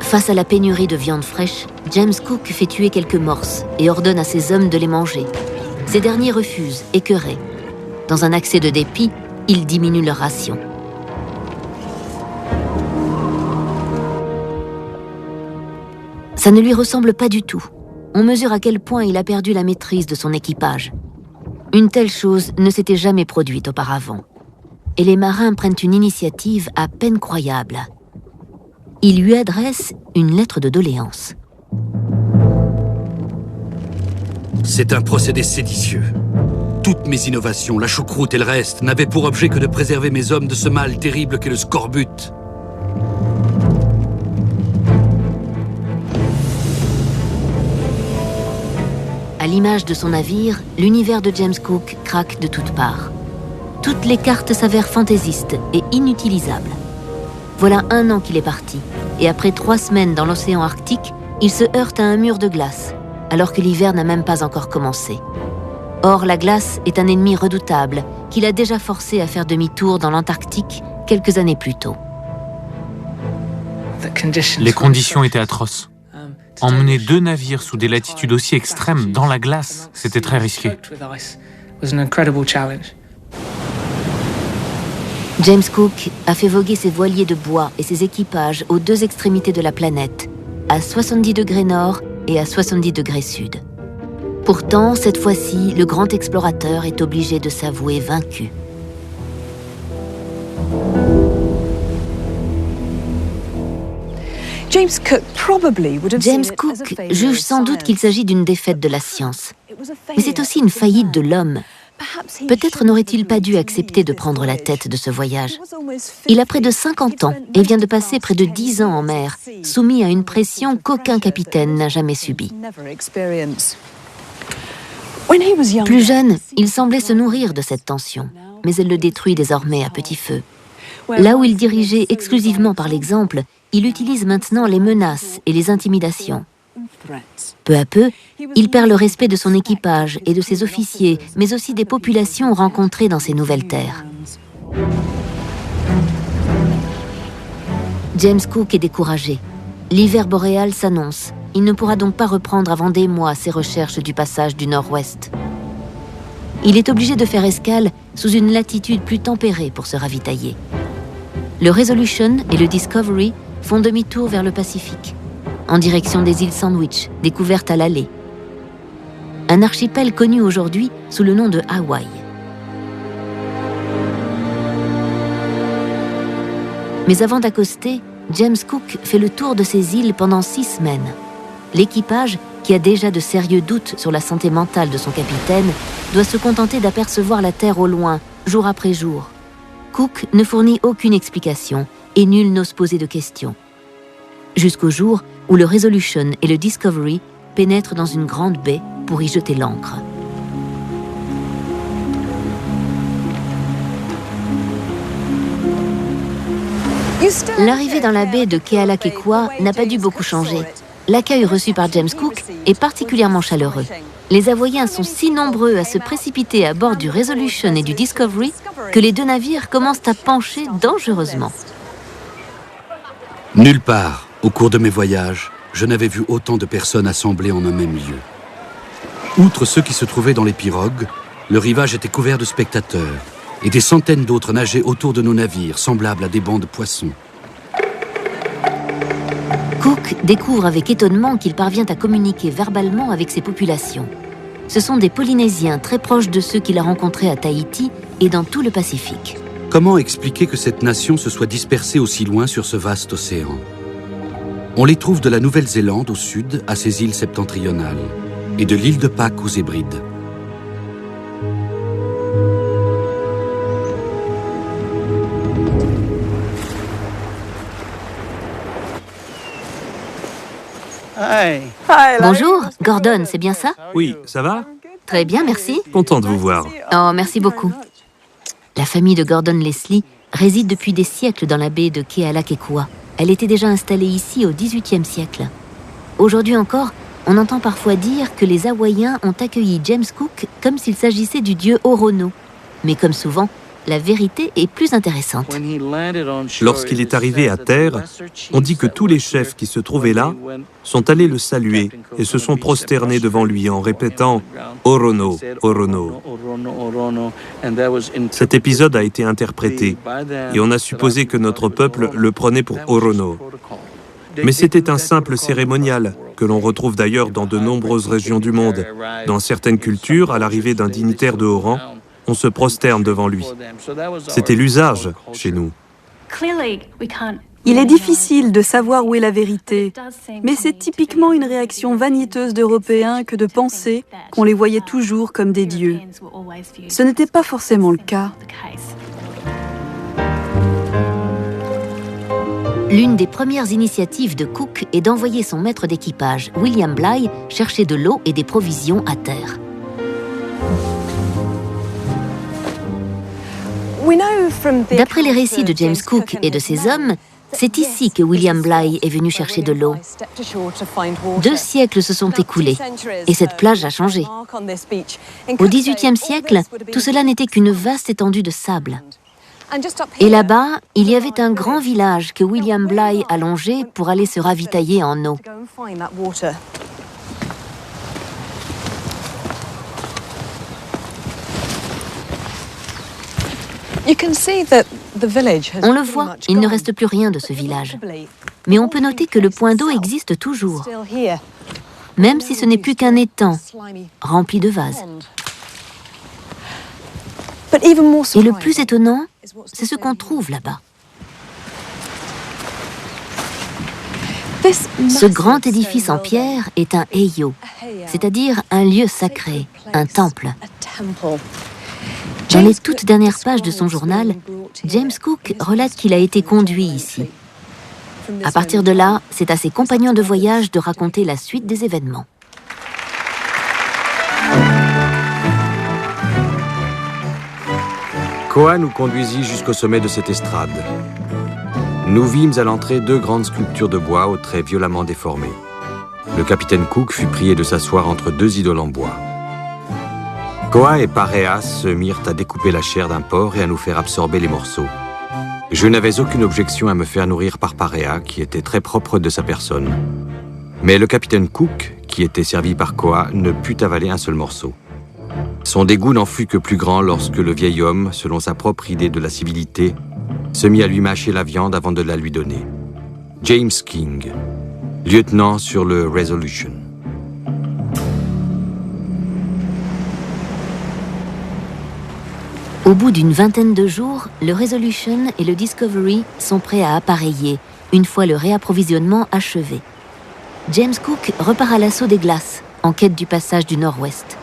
Face à la pénurie de viande fraîche, James Cook fait tuer quelques morses et ordonne à ses hommes de les manger. Ces derniers refusent, écœurés. Dans un accès de dépit, il diminue leur ration. Ça ne lui ressemble pas du tout. On mesure à quel point il a perdu la maîtrise de son équipage. Une telle chose ne s'était jamais produite auparavant. Et les marins prennent une initiative à peine croyable. Ils lui adressent une lettre de doléance.
C'est un procédé séditieux. Toutes mes innovations, la choucroute et le reste, n'avaient pour objet que de préserver mes hommes de ce mal terrible qu'est le scorbut.
À l'image de son navire, l'univers de James Cook craque de toutes parts. Toutes les cartes s'avèrent fantaisistes et inutilisables. Voilà 1 an qu'il est parti, et après 3 semaines dans l'océan Arctique, il se heurte à un mur de glace, alors que l'hiver n'a même pas encore commencé. Or, la glace est un ennemi redoutable qu'il a déjà forcé à faire demi-tour dans l'Antarctique quelques années plus tôt.
Les conditions étaient atroces. Emmener 2 navires sous des latitudes aussi extrêmes dans la glace, c'était très risqué.
James Cook a fait voguer ses voiliers de bois et ses équipages aux deux extrémités de la planète, à 70 degrés nord et à 70 degrés sud. Pourtant, cette fois-ci, le grand explorateur est obligé de s'avouer vaincu. James Cook juge sans doute qu'il s'agit d'une défaite de la science. Mais c'est aussi une faillite de l'homme. Peut-être n'aurait-il pas dû accepter de prendre la tête de ce voyage. Il a près de 50 ans et vient de passer près de 10 ans en mer, soumis à une pression qu'aucun capitaine n'a jamais subie. Plus jeune, il semblait se nourrir de cette tension, mais elle le détruit désormais à petit feu. Là où il dirigeait exclusivement par l'exemple, il utilise maintenant les menaces et les intimidations. Peu à peu, il perd le respect de son équipage et de ses officiers, mais aussi des populations rencontrées dans ces nouvelles terres. James Cook est découragé. L'hiver boréal s'annonce. Il ne pourra donc pas reprendre avant des mois ses recherches du passage du Nord-Ouest. Il est obligé de faire escale sous une latitude plus tempérée pour se ravitailler. Le Resolution et le Discovery font demi-tour vers le Pacifique, en direction des îles Sandwich, découvertes à l'aller. Un archipel connu aujourd'hui sous le nom de Hawaï. Mais avant d'accoster, James Cook fait le tour de ces îles pendant 6 semaines. L'équipage, qui a déjà de sérieux doutes sur la santé mentale de son capitaine, doit se contenter d'apercevoir la Terre au loin, jour après jour. Cook ne fournit aucune explication et nul n'ose poser de questions. Jusqu'au jour où le Resolution et le Discovery pénètrent dans une grande baie pour y jeter l'ancre. L'arrivée dans la baie de Kealakekua n'a pas dû beaucoup changer. L'accueil reçu par James Cook est particulièrement chaleureux. Les Hawaïens sont si nombreux à se précipiter à bord du Resolution et du Discovery que les deux navires commencent à pencher dangereusement.
Nulle part, au cours de mes voyages, je n'avais vu autant de personnes assemblées en un même lieu. Outre ceux qui se trouvaient dans les pirogues, le rivage était couvert de spectateurs et des centaines d'autres nageaient autour de nos navires, semblables à des bancs de poissons.
Cook découvre avec étonnement qu'il parvient à communiquer verbalement avec ses populations. Ce sont des Polynésiens très proches de ceux qu'il a rencontrés à Tahiti et dans tout le Pacifique.
Comment expliquer que cette nation se soit dispersée aussi loin sur ce vaste océan? On les trouve de la Nouvelle-Zélande au sud à ses îles septentrionales et de l'île de Pâques aux Hébrides.
Bonjour, Gordon, c'est bien ça?
Oui, ça va?
Très bien, merci.
Content de vous voir.
Oh, merci beaucoup. La famille de Gordon Leslie réside depuis des siècles dans la baie de Kealakekua. Elle était déjà installée ici au XVIIIe siècle. Aujourd'hui encore, on entend parfois dire que les Hawaïens ont accueilli James Cook comme s'il s'agissait du dieu Orono. Mais comme souvent, la vérité est plus intéressante.
Lorsqu'il est arrivé à terre, on dit que tous les chefs qui se trouvaient là sont allés le saluer et se sont prosternés devant lui en répétant « Orono, Orono ». Cet épisode a été interprété et on a supposé que notre peuple le prenait pour Orono. Mais c'était un simple cérémonial que l'on retrouve d'ailleurs dans de nombreuses régions du monde. Dans certaines cultures, à l'arrivée d'un dignitaire de haut rang, on se prosterne devant lui. C'était l'usage chez nous.
Il est difficile de savoir où est la vérité, mais c'est typiquement une réaction vaniteuse d'Européens que de penser qu'on les voyait toujours comme des dieux. Ce n'était pas forcément le cas.
L'une des premières initiatives de Cook est d'envoyer son maître d'équipage, William Bligh, chercher de l'eau et des provisions à terre. D'après les récits de James Cook et de ses hommes, c'est ici que William Bligh est venu chercher de l'eau. 2 siècles se sont écoulés et cette plage a changé. Au XVIIIe siècle, tout cela n'était qu'une vaste étendue de sable. Et là-bas, il y avait un grand village que William Bligh a longé pour aller se ravitailler en eau. On le voit, il ne reste plus rien de ce village. Mais on peut noter que le point d'eau existe toujours, même si ce n'est plus qu'un étang rempli de vases. Et le plus étonnant, c'est ce qu'on trouve là-bas. Ce grand édifice en pierre est un heiau, c'est-à-dire un lieu sacré, un temple. Dans les toutes dernières pages de son journal, James Cook relate qu'il a été conduit ici. À partir de là, c'est à ses compagnons de voyage de raconter la suite des événements.
Koa nous conduisit jusqu'au sommet de cette estrade. Nous vîmes à l'entrée 2 grandes sculptures de bois aux traits violemment déformés. Le capitaine Cook fut prié de s'asseoir entre 2 idoles en bois. Koa et Pareas se mirent à découper la chair d'un porc et à nous faire absorber les morceaux. Je n'avais aucune objection à me faire nourrir par Parea, qui était très propre de sa personne. Mais le capitaine Cook, qui était servi par Koa, ne put avaler un seul morceau. Son dégoût n'en fut que plus grand lorsque le vieil homme, selon sa propre idée de la civilité, se mit à lui mâcher la viande avant de la lui donner. James King, lieutenant sur le Resolution.
Au bout d'une vingtaine de jours, le Resolution et le Discovery sont prêts à appareiller, une fois le réapprovisionnement achevé. James Cook repart à l'assaut des glaces, en quête du passage du Nord-Ouest.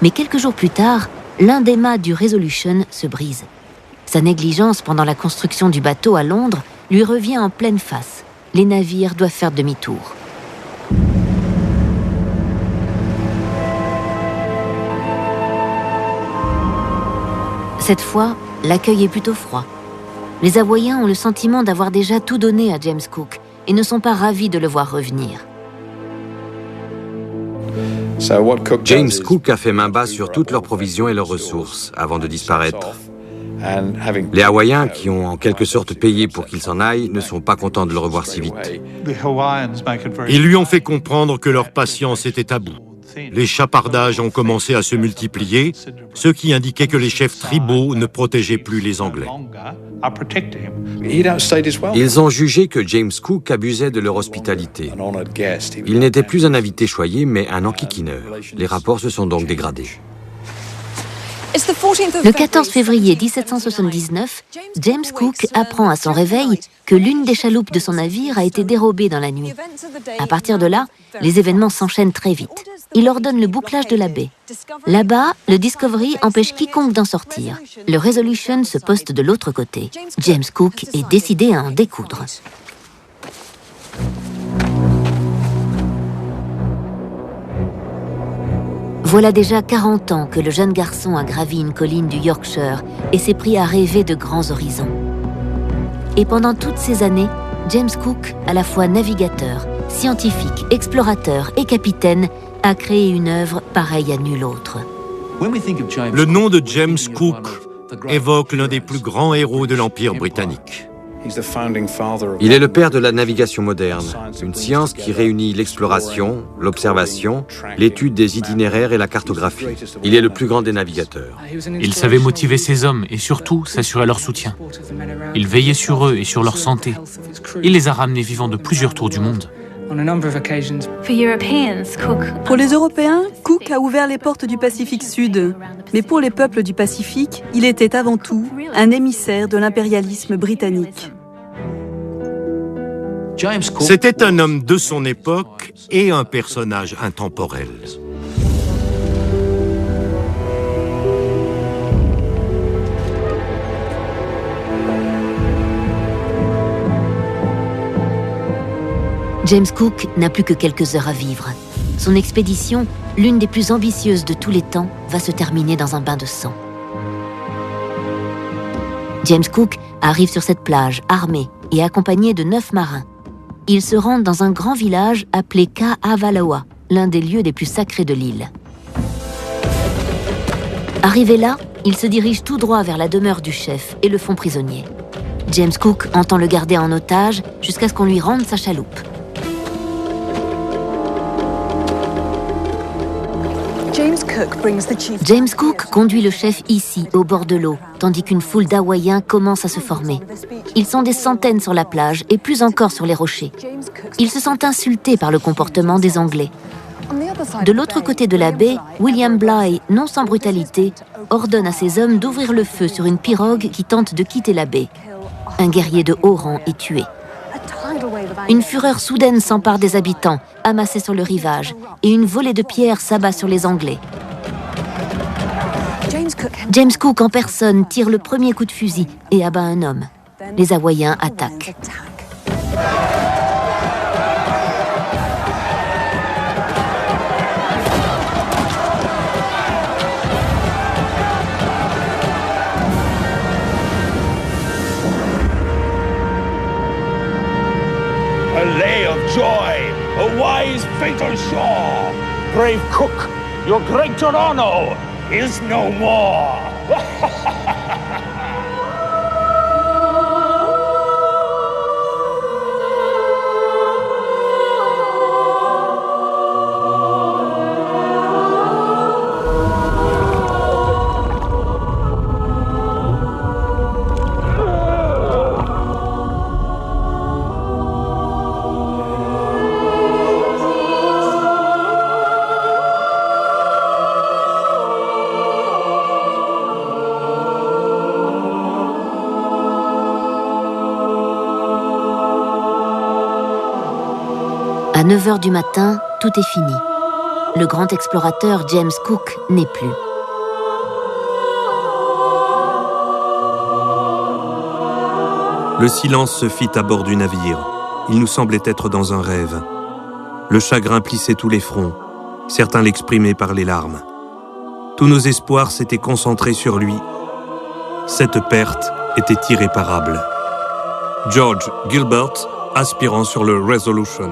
Mais quelques jours plus tard, l'un des mâts du Resolution se brise. Sa négligence pendant la construction du bateau à Londres lui revient en pleine face. Les navires doivent faire demi-tour. Cette fois, l'accueil est plutôt froid. Les Hawaïens ont le sentiment d'avoir déjà tout donné à James Cook et ne sont pas ravis de le voir revenir.
James Cook a fait main basse sur toutes leurs provisions et leurs ressources avant de disparaître. Les Hawaïens, qui ont en quelque sorte payé pour qu'il s'en aille, ne sont pas contents de le revoir si vite.
Ils lui ont fait comprendre que leur patience était à bout. Les chapardages ont commencé à se multiplier, ce qui indiquait que les chefs tribaux ne protégeaient plus les Anglais.
Ils ont jugé que James Cook abusait de leur hospitalité. Il n'était plus un invité choyé, mais un enquiquineur. Les rapports se sont donc dégradés.
Le 14 février 1779, James Cook apprend à son réveil que l'une des chaloupes de son navire a été dérobée dans la nuit. À partir de là, les événements s'enchaînent très vite. Il ordonne le bouclage de la baie. Là-bas, le Discovery empêche quiconque d'en sortir. Le Resolution se poste de l'autre côté. James Cook est décidé à en découdre. Voilà déjà 40 ans que le jeune garçon a gravi une colline du Yorkshire et s'est pris à rêver de grands horizons. Et pendant toutes ces années, James Cook, à la fois navigateur, scientifique, explorateur et capitaine, a créé une œuvre pareille à nulle autre.
Le nom de James Cook évoque l'un des plus grands héros de l'Empire britannique.
Il est le père de la navigation moderne, une science qui réunit l'exploration, l'observation, l'étude des itinéraires et la cartographie. Il est le plus grand des navigateurs.
Il savait motiver ses hommes et surtout s'assurer leur soutien. Il veillait sur eux et sur leur santé. Il les a ramenés vivants de plusieurs tours du monde.
Pour les Européens, Cook a ouvert les portes du Pacifique Sud. Mais pour les peuples du Pacifique, il était avant tout un émissaire de l'impérialisme britannique.
C'était un homme de son époque et un personnage intemporel.
James Cook n'a plus que quelques heures à vivre. Son expédition, l'une des plus ambitieuses de tous les temps, va se terminer dans un bain de sang. James Cook arrive sur cette plage, armé et accompagné de 9 marins. Ils se rendent dans un grand village appelé Ka'avalawa, l'un des lieux les plus sacrés de l'île. Arrivé là, ils se dirigent tout droit vers la demeure du chef et le font prisonnier. James Cook entend le garder en otage jusqu'à ce qu'on lui rende sa chaloupe. James Cook conduit le chef ici, au bord de l'eau, tandis qu'une foule d'Hawaïens commence à se former. Ils sont des centaines sur la plage et plus encore sur les rochers. Ils se sentent insultés par le comportement des Anglais. De l'autre côté de la baie, William Bligh, non sans brutalité, ordonne à ses hommes d'ouvrir le feu sur une pirogue qui tente de quitter la baie. Un guerrier de haut rang est tué. Une fureur soudaine s'empare des habitants, amassés sur le rivage, et une volée de pierres s'abat sur les Anglais. James Cook en personne tire le premier coup de fusil et abat un homme. Les Hawaïens attaquent.
A lay of joy, a wise fatal shore. Brave Cook, your great Toronto is no more.
À 9h du matin, tout est fini. Le grand explorateur James Cook n'est plus.
Le silence se fit à bord du navire. Il nous semblait être dans un rêve. Le chagrin plissait tous les fronts. Certains l'exprimaient par les larmes. Tous nos espoirs s'étaient concentrés sur lui. Cette perte était irréparable. George Gilbert, aspirant sur le Resolution.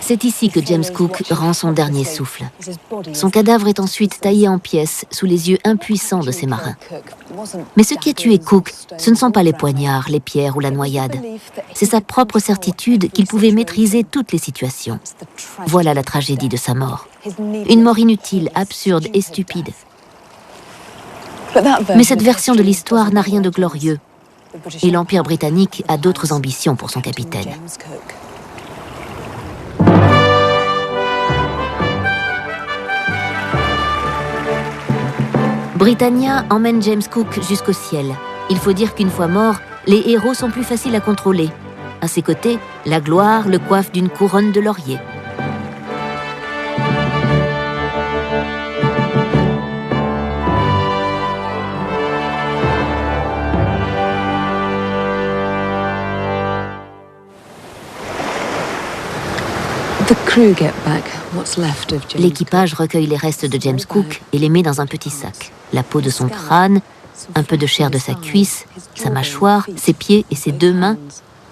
C'est ici que James Cook rend son dernier souffle. Son cadavre est ensuite taillé en pièces sous les yeux impuissants de ses marins. Mais ce qui a tué Cook, ce ne sont pas les poignards, les pierres ou la noyade. C'est sa propre certitude qu'il pouvait maîtriser toutes les situations. Voilà la tragédie de sa mort. Une mort inutile, absurde et stupide. Mais cette version de l'histoire n'a rien de glorieux. Et l'Empire britannique a d'autres ambitions pour son capitaine. Britannia emmène James Cook jusqu'au ciel. Il faut dire qu'une fois mort, les héros sont plus faciles à contrôler. À ses côtés, la gloire le coiffe d'une couronne de laurier. L'équipage recueille les restes de James Cook et les met dans un petit sac. La peau de son crâne, un peu de chair de sa cuisse, sa mâchoire, ses pieds et ses 2 mains,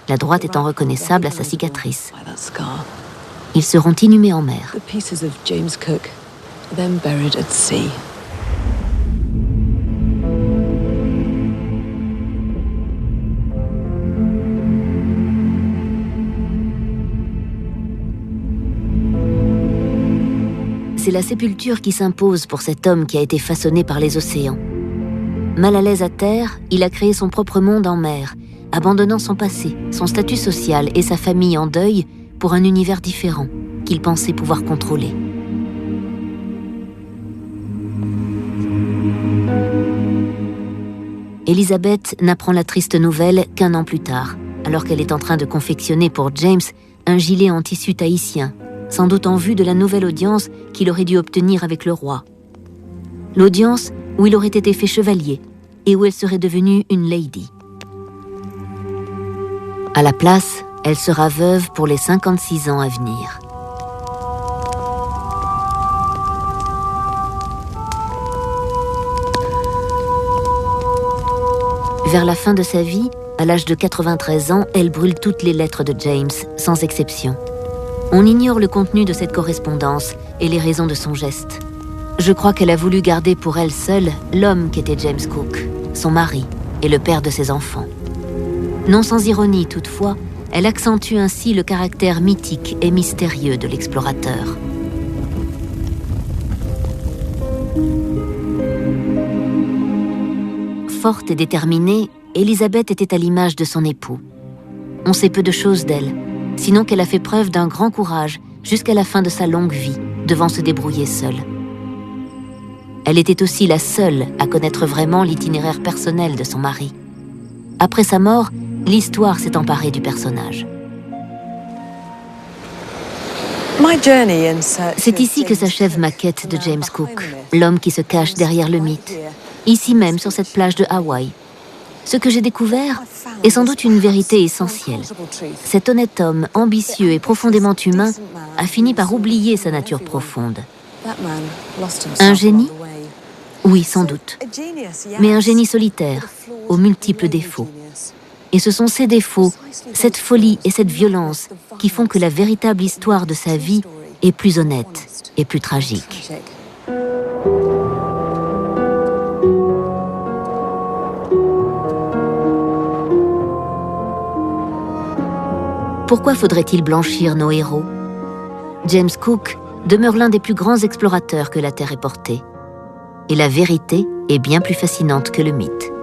la droite étant reconnaissable à sa cicatrice. Ils seront inhumés en mer. C'est la sépulture qui s'impose pour cet homme qui a été façonné par les océans. Mal à l'aise à terre, il a créé son propre monde en mer, abandonnant son passé, son statut social et sa famille en deuil pour un univers différent qu'il pensait pouvoir contrôler. Elizabeth n'apprend la triste nouvelle qu'1 an plus tard, alors qu'elle est en train de confectionner pour James un gilet en tissu tahitien, sans doute en vue de la nouvelle audience qu'il aurait dû obtenir avec le roi. L'audience où il aurait été fait chevalier et où elle serait devenue une lady. À la place, elle sera veuve pour les 56 ans à venir. Vers la fin de sa vie, à l'âge de 93 ans, elle brûle toutes les lettres de James, sans exception. On ignore le contenu de cette correspondance et les raisons de son geste. Je crois qu'elle a voulu garder pour elle seule l'homme qu'était James Cook, son mari, et le père de ses enfants. Non sans ironie toutefois, elle accentue ainsi le caractère mythique et mystérieux de l'explorateur. Forte et déterminée, Élisabeth était à l'image de son époux. On sait peu de choses d'elle, sinon qu'elle a fait preuve d'un grand courage jusqu'à la fin de sa longue vie, devant se débrouiller seule. Elle était aussi la seule à connaître vraiment l'itinéraire personnel de son mari. Après sa mort, l'histoire s'est emparée du personnage. C'est ici que s'achève ma quête de James Cook, l'homme qui se cache derrière le mythe, ici même sur cette plage de Hawaï. Ce que j'ai découvert est sans doute une vérité essentielle. Cet honnête homme, ambitieux et profondément humain, a fini par oublier sa nature profonde. Un génie ? Oui, sans doute. Mais un génie solitaire, aux multiples défauts. Et ce sont ces défauts, cette folie et cette violence qui font que la véritable histoire de sa vie est plus honnête et plus tragique. Pourquoi faudrait-il blanchir nos héros ? James Cook demeure l'un des plus grands explorateurs que la Terre ait porté. Et la vérité est bien plus fascinante que le mythe.